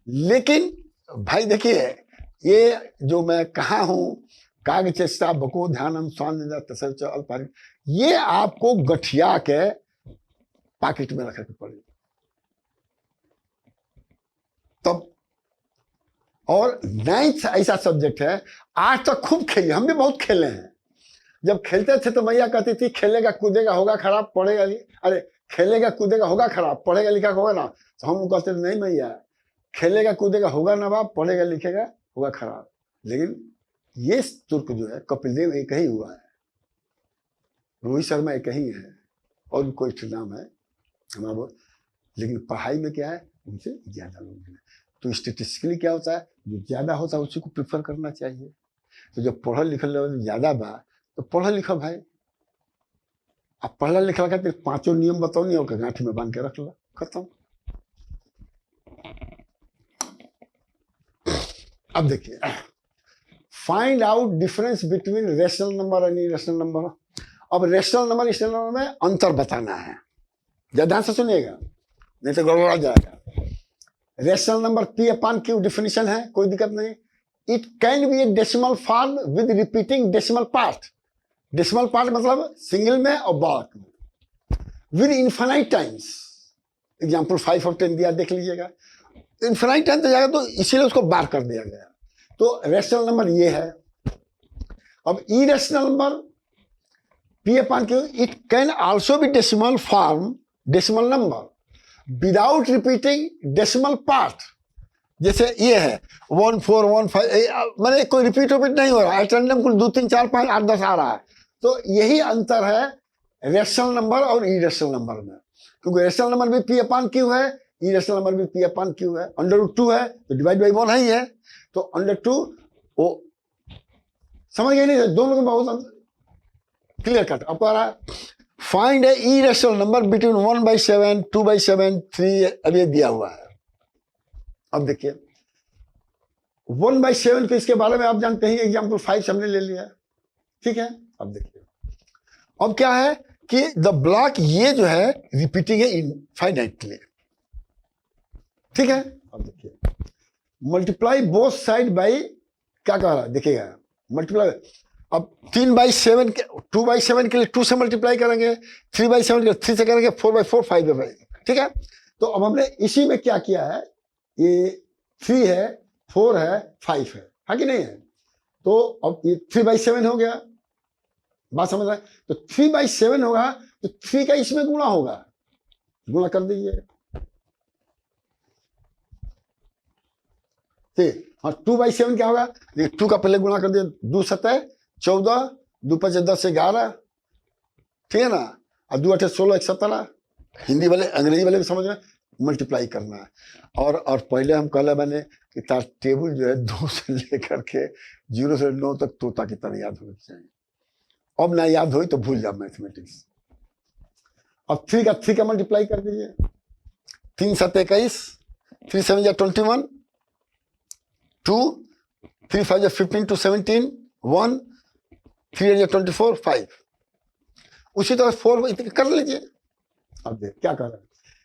लेकिन भाई देखिए, ये जो मैं कहा हूं काग चेष्टा बको ध्यानम स्वान तसच अल्पारि, ये आपको गठिया के पॉकेट में रखने पड़ेगी तब। और 9th ऐसा सब्जेक्ट है, आज तक खूब खेले, हम भी बहुत खेले हैं। जब खेलते थे तो मैया कहती थी खेलेगा कूदेगा होगा खराब, पढ़ेगा, अरे खेलेगा कूदेगा होगा खराब, पढ़ेगा लिखा होगा ना, तो हम कहते नहीं मैया, खेलेगा कूदेगा होगा नवाब, पढ़ेगा लिखेगा होगा खराब। लेकिन ये तुर्क जो है, कपिल देव एक ही हुआ है, रोहित शर्मा एक ही है, और भी कोई नाम है हमारा, लेकिन पढ़ाई में क्या है, उनसे ज्यादा लोग हैं। तो स्टेटिस्टिकली क्या होता है, जो ज्यादा होता है उसी को प्रेफर करना चाहिए। तो जब पढ़ल लिखल ज्यादा बा तो पढ़ल लिखा भाई, अब पढ़ला लिखला का 5 नियम बताओ नहीं, और गांठी में बांध के रख लो, खत्म। अब देखिए, find out difference between rational number and irrational number. अब रेशनल नंबर इरेशनल नंबर में अंतर बताना है, ध्यान से सुनिएगा नहीं तो गड़बड़ा जाएगा। Rational number P upon Q definition है, कोई दिक्कत नहीं। It can be A decimal form with repeating decimal part. Decimal part मतलब सिंगल में और बल्क में, विद इनफाइनाइट टाइम्स। एग्जाम्पल 5 और 10 दिया, देख लीजिएगा। इनफाइनाइट टाइम तो जाएगा, तो इसीलिए उसको बार कर दिया गया। तो रेशनल नंबर ये है। अब irrational number P upon Q, it can also be decimal form, decimal number without repeating decimal part. जैसे ये है 1 4 1 5, मैंने कोई रिपीट नहीं हो रहा है, रैंडम कुल 2 3 4 5 8 10 आ रहा है। तो यही अंतर है रेशनल नंबर और इरेशनल नंबर में, क्योंकि रेशनल नंबर भी पी अपन क्यू है, इरेशनल नंबर भी पी अपन क्यू है। √2 है तो डिवाइड बाई 1 ही है, तो √2 वो समझ गए नहीं, दोनों के बहुत क्लियर कट। अब कह रहा है फाइंड ए इरेशनल नंबर बिटवीन 1/7 2/7 3, अब ये दिया हुआ है। अब देखिए 1/7 के इसके बारे में आप जानते हैं, एग्जाम्पल 5 हमने ले लिया, ठीक है। अब देखिए, अब क्या है कि द ब्लॉक ये जो है रिपीटिंग है इनफाइनाइटली, ठीक है। अब देखिए मल्टीप्लाई बोथ साइड बाई, क्या कह रहा है देखिएगा, मल्टीप्लाई। अब 3/7 के 2/7 के लिए 2 से मल्टीप्लाई करेंगे, 3/7 के 3 से करेंगे, 4/4 5/5, ठीक है। तो अब हमने इसी में क्या किया है, ये 3 है, 4 है, 5 है कि नहीं है। तो अब ये 3/7 हो गया, बात समझ रहे हैं। तो 3/7 होगा तो 3 का इसमें गुणा होगा, गुणा कर दीजिए। ठीक, हाँ 2/7 क्या होगा, देखिए 2 का पहले गुणा कर दिया, 2 7 14, 2 5 10 11, ठीक है ना, और 2 8 16 1 17। हिंदी वाले अंग्रेजी वाले भी समझ रहे हैं, मल्टीप्लाई करना है। और पहले हम कहले मैंने कि तार टेबल जो है 2 से लेकर के 0 से 9 तक तोता की तरह याद होनी चाहिए। अब ना याद हुई तो भूल जाओ मैथमेटिक्स। अब 3 का मल्टीप्लाई कर दीजिए, 3 7 21, 3 7 21, 2 3 5 15 2 17 1 3 24 5। उसी तरह 4 कर लीजिए। अब देख क्या कर रहे हैं,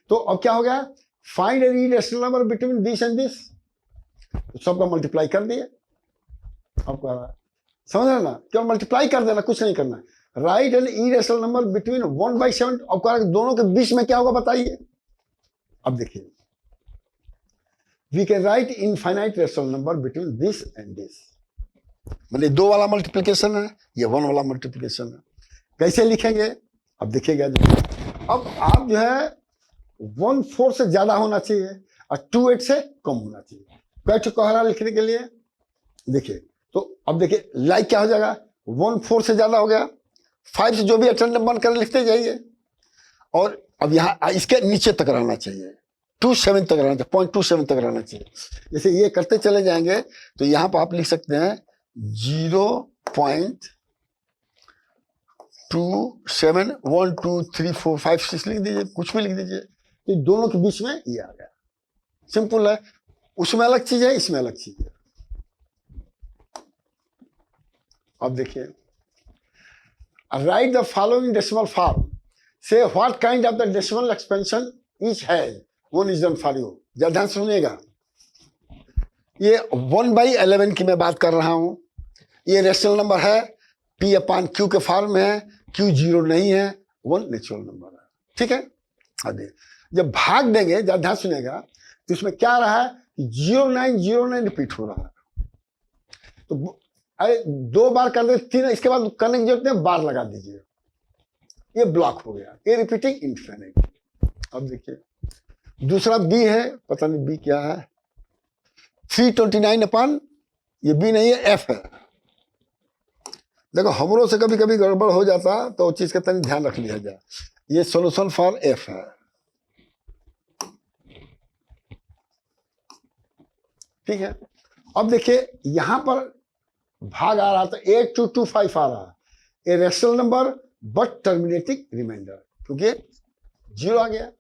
तो अब क्या हो गया, find an irrational number between this and this, तो सबका मल्टीप्लाई कर दिए। अब कह रहा है, समझ रहे ना, क्या मल्टीप्लाई कर देना, कुछ नहीं करना। Right an irrational number between 1/7, अब कह रहा है दोनों के बीच में क्या होगा बताइए। अब देखिए, we can write infinite rational number between this and this, मतलब 2 वाला मल्टीप्लिकेशन है, ये 1 वाला मल्टीप्लिकेशन है। कैसे लिखेंगे, अब देखिएगा। अब आप जो है 1/4 से ज्यादा होना चाहिए और 2/8 से कम होना चाहिए। कैसे कह रहा लिखने के लिए, देखिए तो अब देखिए लाइक क्या हो जाएगा, 1/4 से ज्यादा हो गया, 5 से जो भी अटेंड बंद कर लिखते जाइए। और अब यहाँ इसके नीचे तक रहना चाहिए, 27 तक रहना चाहिए, 0.27 तक रहना चाहिए। जैसे ये करते चले जाएंगे तो यहाँ पर आप लिख सकते हैं 0.27 1 2 3 4 5 6 लिख दीजिए, कुछ भी लिख दीजिए। तो दोनों के बीच में ये आ गया, सिंपल है। उसमें अलग चीज है, इसमें अलग चीज है। अब देखिए, write the following decimal form, say what kind of the decimal expansion each has, one is done for you. जरा ध्यान सुनिएगा, ये 1/11 की मैं बात कर रहा हूं। ये रेशनल नंबर है, P/Q के फॉर्म में है, Q 0 नहीं है, 1 नेचुरल नंबर है, ठीक है। अब जब भाग देंगे, जब ध्यान सुनेगा, तो इसमें क्या रहा है, 0909 रिपीट हो रहा है। तो अरे 2 बार कर दे, 3, इसके बाद करने की जरूरत नहीं, बार लगा दीजिए, ये ब्लॉक हो गया, ये रिपीटिंग इनफिनिट। अब देखिए दूसरा B है, पता नहीं B क्या है, 329 ये B नहीं है, F है। देखो हमरों से कभी कभी गड़बड़ हो जाता तो चीज का तनी ध्यान रख लिया जाए। ये सोल्यूशन फॉर F है, ठीक है। अब देखिए यहां पर भाग आ रहा था 8225 आ रहा, a rational number but terminating remainder, क्योंकि 0 आ गया।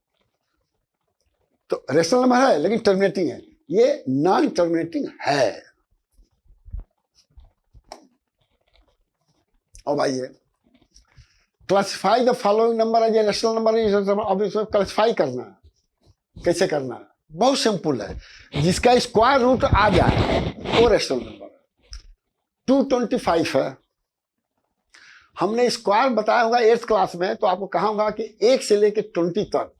तो रेशनल नंबर है लेकिन टर्मिनेटिंग है, ये नॉन टर्मिनेटिंग है। अब आइए, classify the following number as a rational number. अब इसको क्लासिफाई करना, कैसे करना, बहुत सिंपल है। जिसका स्क्वायर रूट आ जाए वो रेशनल नंबर है। 225 है, हमने स्क्वायर बताया होगा 8th क्लास में, तो आपको कहा होगा कि 1 से लेकर 20 तक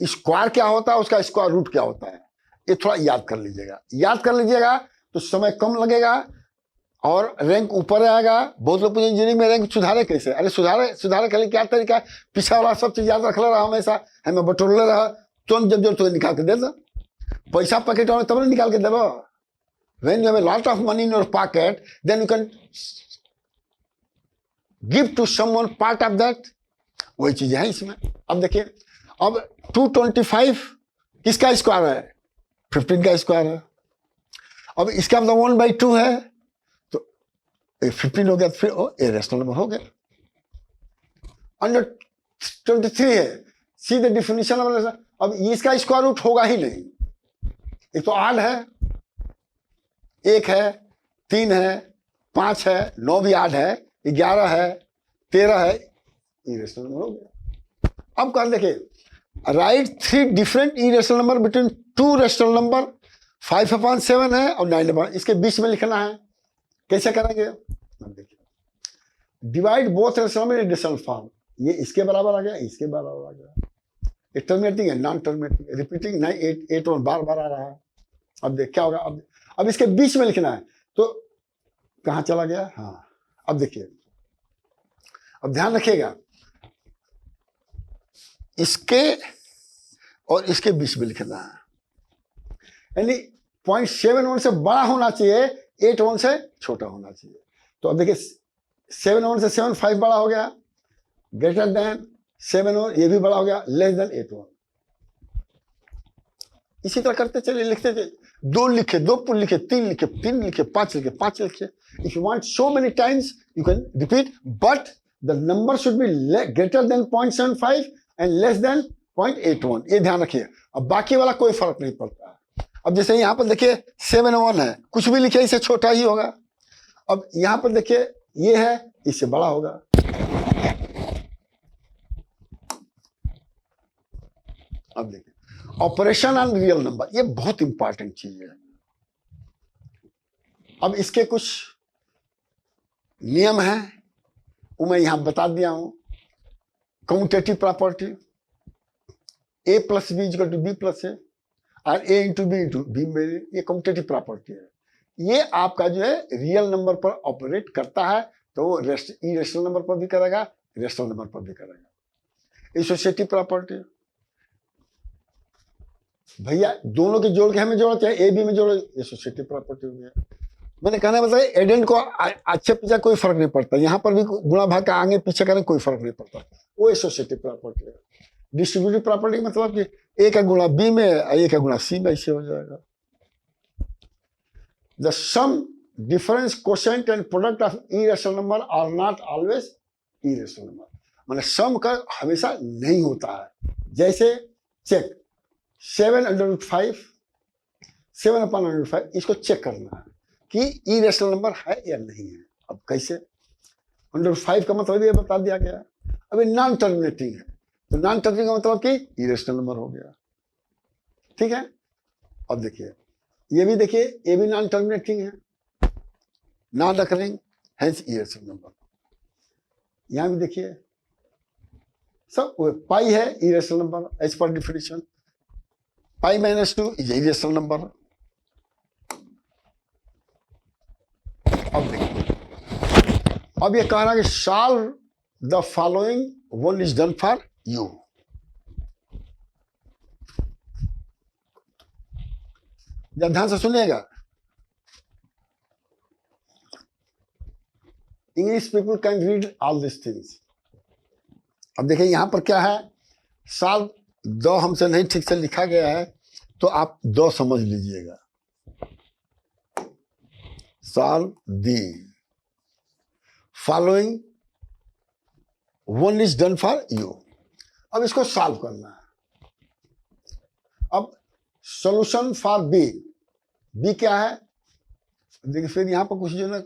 स्क्वायर क्या होता है, उसका स्क्वायर रूट क्या होता है, ये थोड़ा याद कर लीजिएगा। याद कर लीजिएगा तो समय कम लगेगा और रैंक ऊपर आएगा। बहुत लोग पूछे इंजीनियरिंग में रैंक सुधारे कैसे, अरे सुधारे के लिए क्या तरीका है, पीछा वाला सब चीज याद रख ले रहा, हमेशा हमें बटोरले रहा, तुरंत जब जरूरत हो निकाल के दे दो। पैसा पॉकेट में तब निकाल के देव। When you have a lot of money in your pocket, then you can give to someone part of that। वही चीज है इसमें। अब देखिए, अब 225 किसका स्क्वायर है, 15 का स्क्वायर है। अब इसका मतलब 1/2 है, तो 15 हो गया, तो फिर ए रेशनल नंबर हो गया। अंडर 23 है, सी द डिफिनेशन ऑफ। अब इसका स्क्वायर रूट होगा ही नहीं, एक तो 8 है, 1 है, 3 है, 5 है, 9 भी 8 है, 11 है, 13 है, इरेशनल नंबर हो गया। अब कर देखिए, right 3 different irrational number between 2 rational number 5/7 है और 9/, इसके बीच में लिखना है। कैसे करेंगे? देखिए, divide both rational in decimal form. ये इसके बराबर आ गया, इसके बराबर आ गया। ये टर्मिनेटिंग है, नॉन टर्मिनेटिंग, रिपीटिंग नहीं, 8 और बार आ रहा है। अब देख क्या होगा, अब इसके बीच में लिखना है, तो कहां चला गया? हाँ, अब देखिए, अब ध्यान रखिएगा, इसके और इसके बीच में लिखना है, यानी 0.71 से बड़ा होना चाहिए, 81 से छोटा होना चाहिए। तो अब देखिए, 71 से 75 बड़ा हो गया, ग्रेटर देन 71 ये भी बड़ा हो गया, लेस देन 81। इसी तरह करते चलिए, लिखते चलिए, 2 लिखे, 2 पुल लिखे, 3 लिखे, 3 लिखे, 5 लिखे, 5 लिखे। If you want so many times you can repeat, but the number should be greater than 0.75 and less than 0.81। ये ध्यान रखिए। अब बाकी वाला कोई फर्क नहीं पड़ता। अब जैसे यहाँ पर देखिए 71 है, कुछ भी लिखे इससे छोटा ही होगा। अब यहाँ पर देखिए ये है, इससे बड़ा होगा। अब देखिए, ऑपरेशन ऑन रियल नंबर, ये बहुत इंपॉर्टेंट चीज है। अब इसके कुछ नियम हैं, वो मैं यहां बता दिया हूं। Commutative property, a + b = b + a और a × b × b में, ये कम्यूटेटिव प्रॉपर्टी है। ये आपका जो है रियल नंबर पर ऑपरेट करता है, तो वो इरेशनल नंबर पर भी करेगा, रेशनल नंबर पर भी करेगा। एसोसिएटिव प्रॉपर्टी, भैया दोनों के जोड़ के हमें जोड़ो, चाहे ए बी में जोड़ो, एसोसिएटिव प्रॉपर्टी हो गया। मैंने कहना मतलब एडेंट को अच्छे पीछे कोई फर्क नहीं पड़ता, यहाँ पर भी गुणा भाग का आगे पीछे करें कोई फर्क नहीं पड़ता, वो एसोसिएटिव प्रॉपर्टी है। डिस्ट्रीब्यूटिव प्रॉपर्टी मतलब कि ए का गुणा बी में, ए का गुणा सी में, ऐसे हो जाएगा। The sum, difference, quotient and product of irrational number are not always irrational number, माने सम का हमेशा नहीं होता है। जैसे चेक 7/5, 7/5, इसको चेक करना है कि इरेशनल नंबर है या नहीं है। अब कैसे? 105 का मतलब ये बता दिया गया। अभी नॉन टर्मिनेटिंग है, तो नॉन टर्मिनेटिंग का मतलब कि इरेशनल नंबर हो गया, ठीक है। अब देखिए, ये भी देखिए, ये भी नॉन टर्मिनेटिंग है, non recurring, hence irrational number. यहां भी देखिए, सब पाई है irrational number as per definition, pi -2 is irrational number. अब देखिए, अब ये कह रहा है कि solve the following one is done for you. ध्यान से सुनिएगा, English people can read all this things. अब देखिए यहां पर क्या है, सॉल्व द हमसे नहीं ठीक से लिखा गया है, तो आप द समझ लीजिएगा। Solve the following one is done for you. अब इसको सॉल्व करना है। अब सॉल्यूशन फॉर बी, बी क्या है? देखिए फिर यहां पर कुछ जो ना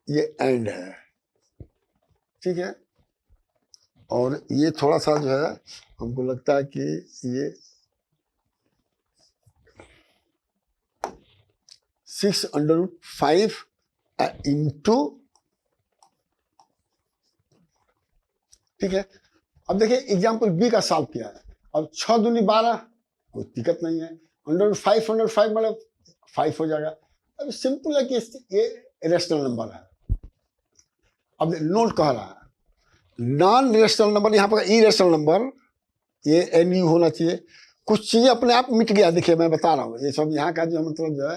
ये एंड है, ठीक है, और ये थोड़ा सा जो है हमको लगता है कि ये 6/5 इंटू, ठीक है। अब देखिए एग्जाम्पल बी का सॉल्व किया है। अब 6 दूनी 12, कोई दिक्कत नहीं है, 105 मतलब 5 हो जाएगा। अब सिंपल है कि ये रेशनल नंबर है। अब नोट कह रहा है नॉन रेशनल नंबर, यहाँ पर इरेशनल नंबर, ये NU होना चाहिए। कुछ चीजें अपने आप मिट गया, देखिए मैं बता रहा हूँ, ये सब यहाँ का जो मतलब जो है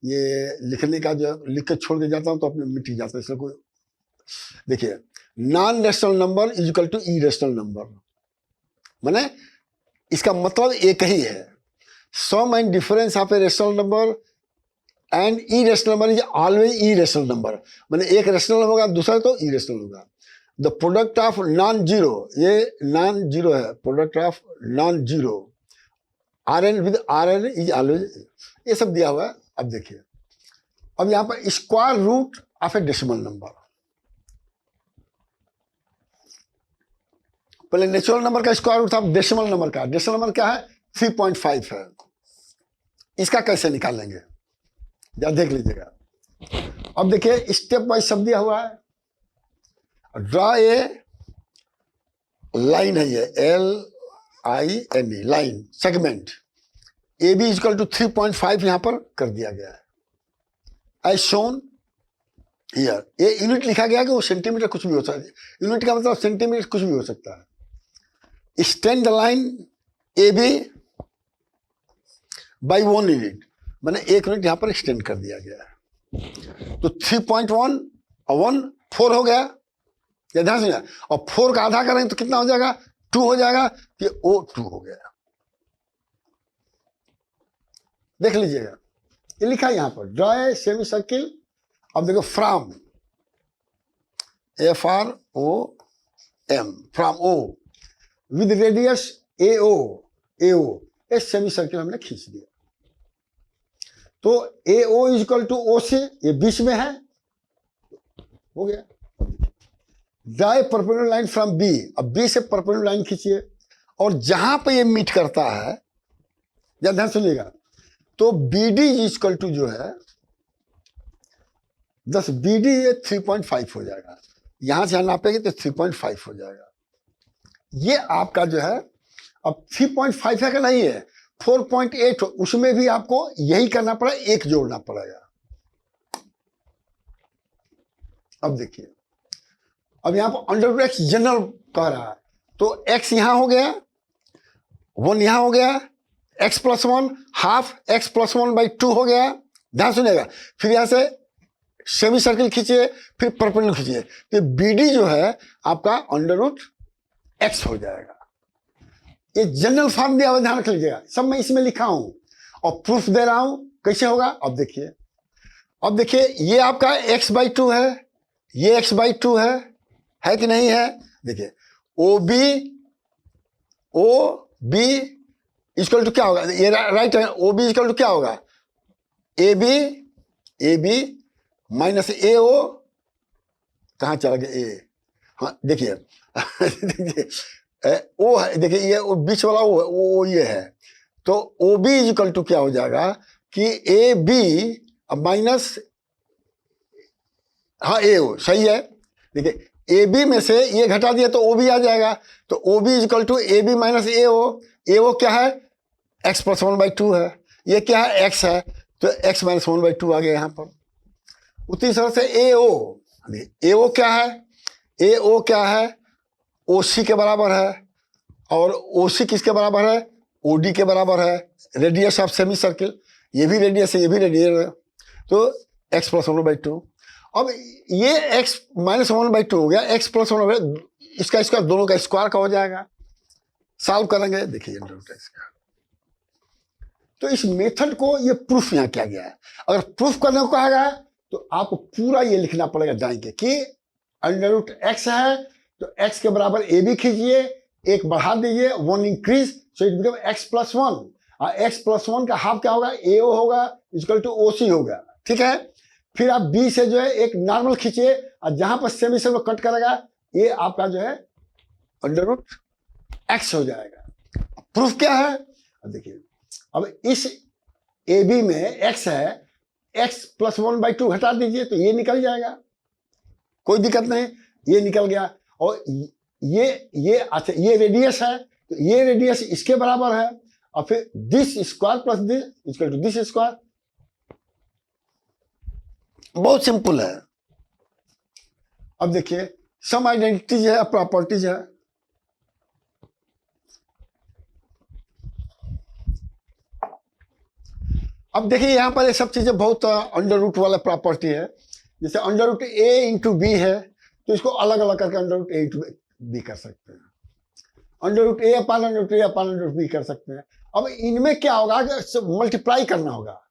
ये लिखने का जो लिख के छोड़ के जाता हूँ तो अपने मिट ही जाता है, इसलिए कोई। देखिए non rational number is equal to irrational number, माने इसका मतलब एक ही है, sum and difference of a rational number and irrational number is always irrational number, माने एक रेशनल होगा दूसरा तो इरेशनल होगा। The product of non zero, ये नॉन जीरो है, product of non zero RN with RN is always, ये सब दिया हुआ है। अब देखिए, अब यहां पर square root of a decimal number, पहले नेचुरल नंबर का स्क्वायर रूट था, डेसिमल नंबर का, डेसिमल नंबर क्या है 3.5 है, इसका कैसे निकालेंगे, जरा देख लीजिएगा। अब देखिए स्टेप बाय शब्द दिया हुआ है, ड्रॉ ए लाइन है, ये LINE line segment, AB equal to 3.5 यहां पर कर दिया गया है एज शोन हियर। ये यूनिट लिखा गया कि वो सेंटीमीटर कुछ भी हो सकता है, यूनिट का मतलब सेंटीमीटर कुछ भी हो सकता है। Stand the line AB by 1 unit, मैंने 1 यूनिट यहां पर एक्सटेंड कर दिया गया है। तो 3.1 और 1 4 हो गया, या ध्यान सुनिए, और 4 का आधा करेंगे तो कितना हो जाएगा, 2 हो जाएगा, ये O2 हो गया। देख लीजिएगा, ये लिखा है यहां पर ड्रॉ ए सेमी सर्किल। अब देखो from FROM from O with radius AO इस सेमी सर्किल हमने खींच दिया। तो AO इक्वल टू OC, ये बीच में है, हो गया। Draw a perpendicular line from B, अब B से परपेंडिकुलर लाइन खींचिए, और जहां पे ये मीट करता है, या ध्यान सुनिएगा, तो BD इक्वल टू जो है 10, BD ये 3.5 हो जाएगा, यहां से नापेंगे तो 3.5 हो जाएगा। ये आपका जो है, अब 3.5 है कि नहीं है, 4.8, उसमें भी आपको यही करना पड़ा, एक जोड़ना पड़ेगा। अब देखिए, अब यहां पर अंडर एक्स जनरल कह रहा है, तो x यहां हो गया, 1 यहां हो गया, x plus 1 half x plus 1 by 2 हो गया। ध्यान सुनिएगा, फिर यहां से सेमी सर्किल खींचिए, फिर परपेंडिकुलर खींचिए, तो BD जो है आपका अंडर रूट एक्स हो जाएगा। ये जनरल फॉर्म दिया हुआ, ध्यान रख लीजिएगा, सब मैं इसमें लिखा हूं और प्रूफ दे रहा हूं, कैसे होगा। अब देखिए, ये आपका x बाई 2 है, ये x बाई 2 है कि नहीं है। देखिए OB इक्वल टू क्या होगा, ये राइट है, OB इक्वल टू क्या होगा, AB माइनस AO, कहां चला गया A, हाँ देखिए देखिए O है, देखिए ये बीच वाला O ये है, तो OB इक्वल टू क्या हो जाएगा कि AB माइनस, हाँ AO सही है। देखिए AB में से ये घटा दिया तो OB आ जाएगा, तो OB equal to AB minus AO क्या है, x प्लस 1 बाई 2 है, ये क्या है x है, तो x माइनस 1 बाई 2 आ गया यहाँ पर। उसी तरह से AO क्या है, OC के बराबर है, और OC किसके बराबर है, OD के बराबर है, रेडियस ऑफ सेमी सर्किल, ये भी रेडियस है, ये भी रेडियस है, तो x प्लस 1 बाई 2। अब ये x माइनस 1 बाई 2 हो गया, x प्लस 1 हो गया, इसका स्क्वायर दोनों का स्क्वायर का हो जाएगा। सॉल्व करेंगे, देखिए इसका, तो इस मेथड को ये प्रूफ यहां किया गया है। अगर प्रूफ करने को कहा गया तो आपको पूरा ये लिखना पड़ेगा जाएंगे कि अंडर रूट एक्स है, तो x के बराबर AB खींचिए, एक बढ़ा दीजिए, 1 increase, so it become x plus 1, और x प्लस 1 का हाफ क्या होगा, AO होगा इक्वल टू OC होगा, ठीक है। फिर आप B से जो है एक नॉर्मल खींचिए, और जहां पर सेमी सर्कल कट करेगा, ये आपका जो है अंडर रूट एक्स हो जाएगा। प्रूफ क्या है, अब देखिए, अब इस AB में x है, x प्लस 1 बाई 2 हटा दीजिए तो ये निकल जाएगा, कोई दिक्कत नहीं, ये निकल गया। और ये अच्छा, ये रेडियस है, तो ये रेडियस इसके बराबर है, और फिर this square plus this equal to this square, बहुत सिंपल है। अब देखिए, सम आइडेंटिटीज है, प्रॉपर्टीज है। अब देखिए यहां पर ये सब चीजें बहुत अंडर रूट वाला प्रॉपर्टी है। जैसे under root A into B है, तो इसको अलग अलग करके under root A into B कर सकते हैं, under root A upon under root A upon under root B कर सकते हैं। अब इनमें क्या होगा कि मल्टीप्लाई करना होगा,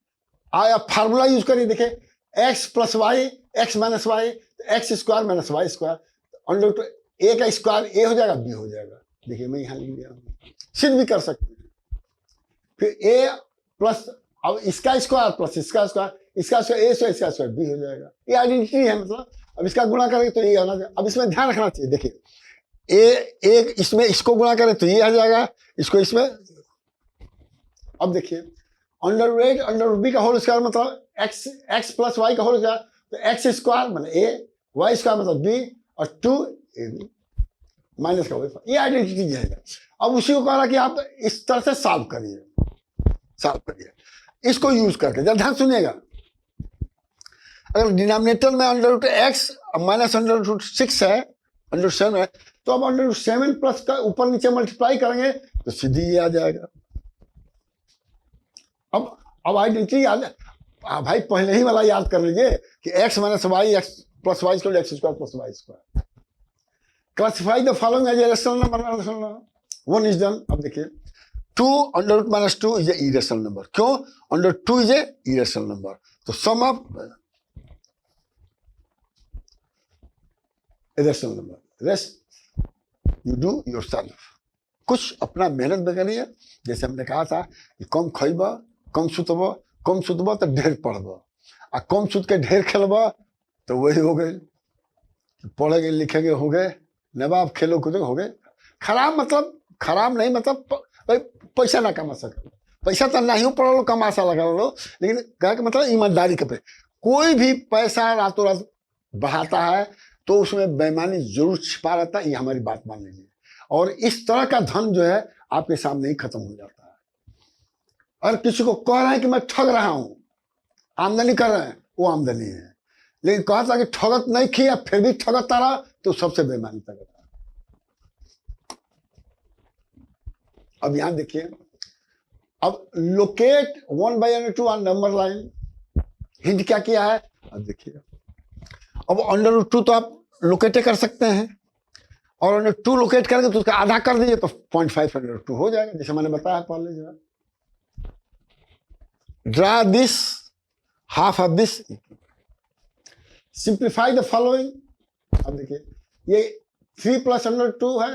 आया फार्मूला यूज करिए, देखिए x plus Y, X minus Y, X square minus Y square, under root A का स्क्वायर A हो जाएगा, B हो जाएगा। देखिए मैं यहाँ लिख दिया हूँ, सिद्ध भी कर सकते हैं। फिर A प्लस, अब इसका स्क्वायर प्लस इसका स्क्वायर, इसका स्क्वायर A स्क्वायर, इसका स्क्वायर B हो जाएगा। ये आइडेंटिटी है, मतलब अब इसका गुणा करेंगे तो ये आना चाहिए। अब इसमें ध्यान रखना चाहिए, देखिए एक इसमें इसको गुणा करें तो ये आ जाएगा, इसको इसमें। अब देखिए under root A under root B का होल स्क्वायर मतलब एक्स प्लस वाई का होल स्क्वायर, तो एक्स स्क्वायर मतलब ए, वाई स्क्वायर मतलब बी, और 2ab माइनस का वाई, ये आइडेंटिटी है। अब उसी को कह रहा कि आप इस तरह से सॉल्व करिए इसको यूज करके। जब ध्यान सुनिएगा, अगर डिनोमिनेटर में under root X minus under root 6 है, अंडर रूट 7 है, तो अब अंडर रूट 7 प्लस का ऊपर नीचे मल्टीप्लाई करेंगे तो सीधी ये आ जाएगा। अब आइडेंटिटी याद, भाई पहले ही वाला याद कर लीजिए कि x minus Y x plus y square x square plus y square. Classify the following as rational number, one is done. अब देखिए 2 under root minus 2 is a irrational number. क्यों? Under 2 is a irrational number. तो sum of irrational number, rest you do yourself. कुछ अपना मेहनत में करिए। जैसे हमने कहा था कि कम खइब, कम सुतब तो ढेर पढ़ब, आ कम सुत के ढेर खेलब तो वही हो गए, पढ़ेंगे लिखेंगे हो गए, नवाब खेलो कूदो हो गए। खराब नहीं मतलब भाई पैसा ना कमा सके, पैसा तो नहीं पढ़ लो, कमासा लगा लो, लेकिन कह के मतलब ईमानदारी के पे। कोई भी पैसा रातों रात बढ़ाता है तो उसमें बेईमानी जरूर छिपा रहता है, ये हमारी बात मान लीजिए। और इस तरह का धन जो है आपके सामने ही खत्म हो जाता है। और किसी को कह रहे हैं कि मैं ठग रहा हूं, आमदनी कर रहे हैं, वो आमदनी है, लेकिन कहा था कि ठगत नहीं किया फिर भी ठगता रहा तो सबसे बेईमानी तक। अब यहां देखिए, अब locate 1/√2 on number line, hint क्या किया है? अब देखिए, अब अंडर रूट 2 तो आप लोकेट कर सकते हैं, और अंडर 2 लोकेट करके तो उसका आधा कर दीजिए तो 0.5 अंडर रूट 2 हो जाएगा, जैसे मैंने बताया पहले जो है। Draw this half of this, simplify the following. अब देखिए ये 3 प्लस अंडर रूट 2 है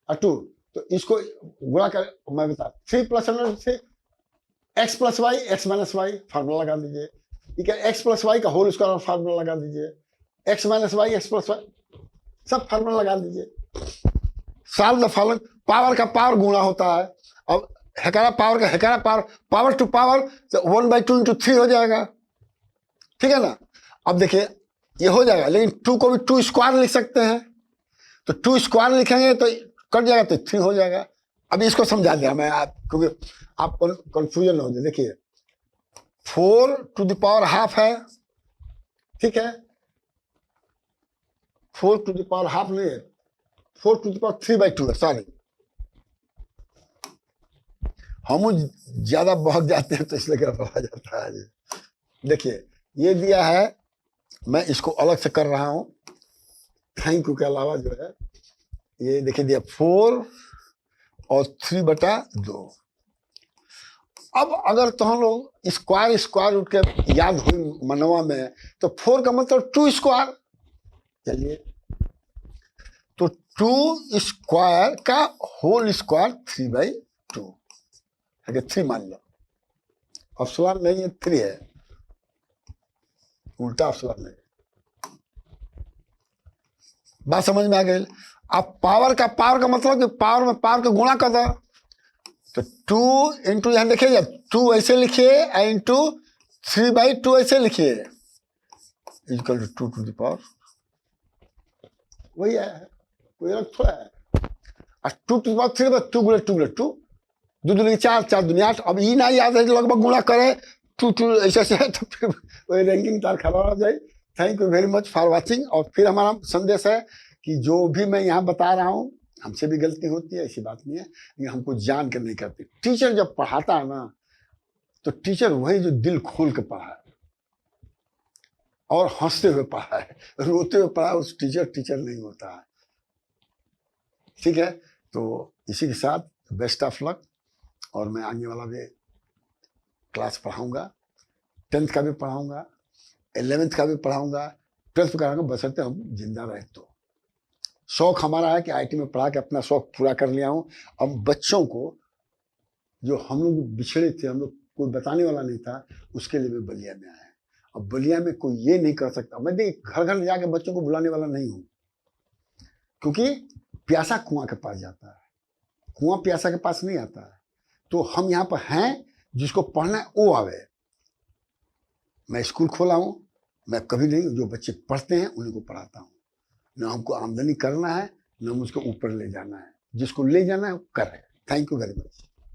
और 2, तो इसको गुणा कर, मैं बता 3 plus under root 3 X plus Y X minus Y formula लगा दीजिए, ठीक है। एक्स प्लस वाई का होल स्क्वायर फार्मूला लगा दीजिए, X minus Y x plus Y सब फार्मूला लगा दीजिए। सॉल्व द फॉलोइंग, पावर का पावर गुणा होता है, अब हेकारा पावर का हेकारा पावर, पावर टू पावर तो 1/2 × 3 हो जाएगा, ठीक है ना। अब देखिए ये हो जाएगा, लेकिन 2 को भी 2 स्क्वायर लिख सकते हैं, तो 2 स्क्वायर लिखेंगे तो कट जाएगा तो 3 हो जाएगा। अब इसको समझा दिया मैं, आप क्योंकि आप कंफ्यूजन हो जाए। देखिए 4⁻½ है, ठीक है, 4⁻½ नहीं है, 4⁻3/2 है, सॉरी हम ज्यादा बहक जाते हैं तो इसलिए गड़बड़ा जाता है। देखिए ये दिया है, मैं इसको अलग से कर रहा हूं थैंक यू के अलावा जो है, ये देखिए दिया 4 और 3/2। अब अगर तो हम लोग स्क्वायर उठ के याद हुई मनवा में, तो 4 का मतलब 2 स्क्वायर, चलिए तो 2 स्क्वायर का होल स्क्वायर 3/2 है, 3 मान लो, अफसलान नहीं है 3 है, उल्टा अफसलान नहीं। बात समझ में आ गई। अब पावर का मतलब कि पावर में पावर का गुणा कर दो, तो 2 इंटू यहां देखिए 2 ऐसे लिखिए इंटू 3/2 ऐसे लिखिए, equal to 2 to the power, वही है, कोई अलग थोड़ा है। और 2 टू द पावर 3 2 गुणे 2 2 दूनी 4 4 दूनी 8। अब ये ना याद है कि लगभग गुणा करे 2 ऐसे है तो फिर वही रैंकिंग तार खराब हो जाए। Thank you very much for watching. और फिर हमारा संदेश है कि जो भी मैं यहाँ बता रहा हूँ, हमसे भी गलती होती है, ऐसी बात नहीं है, लेकिन हमको जान कर नहीं करती। टीचर जब पढ़ाता है ना, तो टीचर वही जो दिल खोल के पढ़ा है और हंसते हुए पढ़ा है, रोते हुए पढ़ा, उस टीचर नहीं होता है, ठीक है। तो इसी के साथ बेस्ट ऑफ लक। और मैं आगे वाला भी क्लास पढ़ाऊंगा, 10th का भी पढ़ाऊंगा, 11th का भी पढ़ाऊंगा, 12th का बसरते हम जिंदा रहे। तो शौक हमारा है कि आईटी में पढ़ा के अपना शौक पूरा कर लिया हूँ। अब बच्चों को जो हम लोग बिछड़े थे, हम लोग कोई बताने वाला नहीं था, उसके लिए मैं बलिया में आया। अब बलिया में कोई ये नहीं कर सकता, मैं घर घर जाके बच्चों को बुलाने वाला नहीं हूँ, क्योंकि प्यासा कुआं के पास जाता है, कुआं प्यासा के पास नहीं आता है। तो हम यहाँ पर हैं जिसको पढ़ना है वो आवे। मैं स्कूल खोला हूँ, मैं कभी नहीं, जो बच्चे पढ़ते हैं उन्हीं को पढ़ाता हूँ। न हमको आमदनी करना है, न मुझको ऊपर ले जाना है, जिसको ले जाना है वो करे। Thank you very much.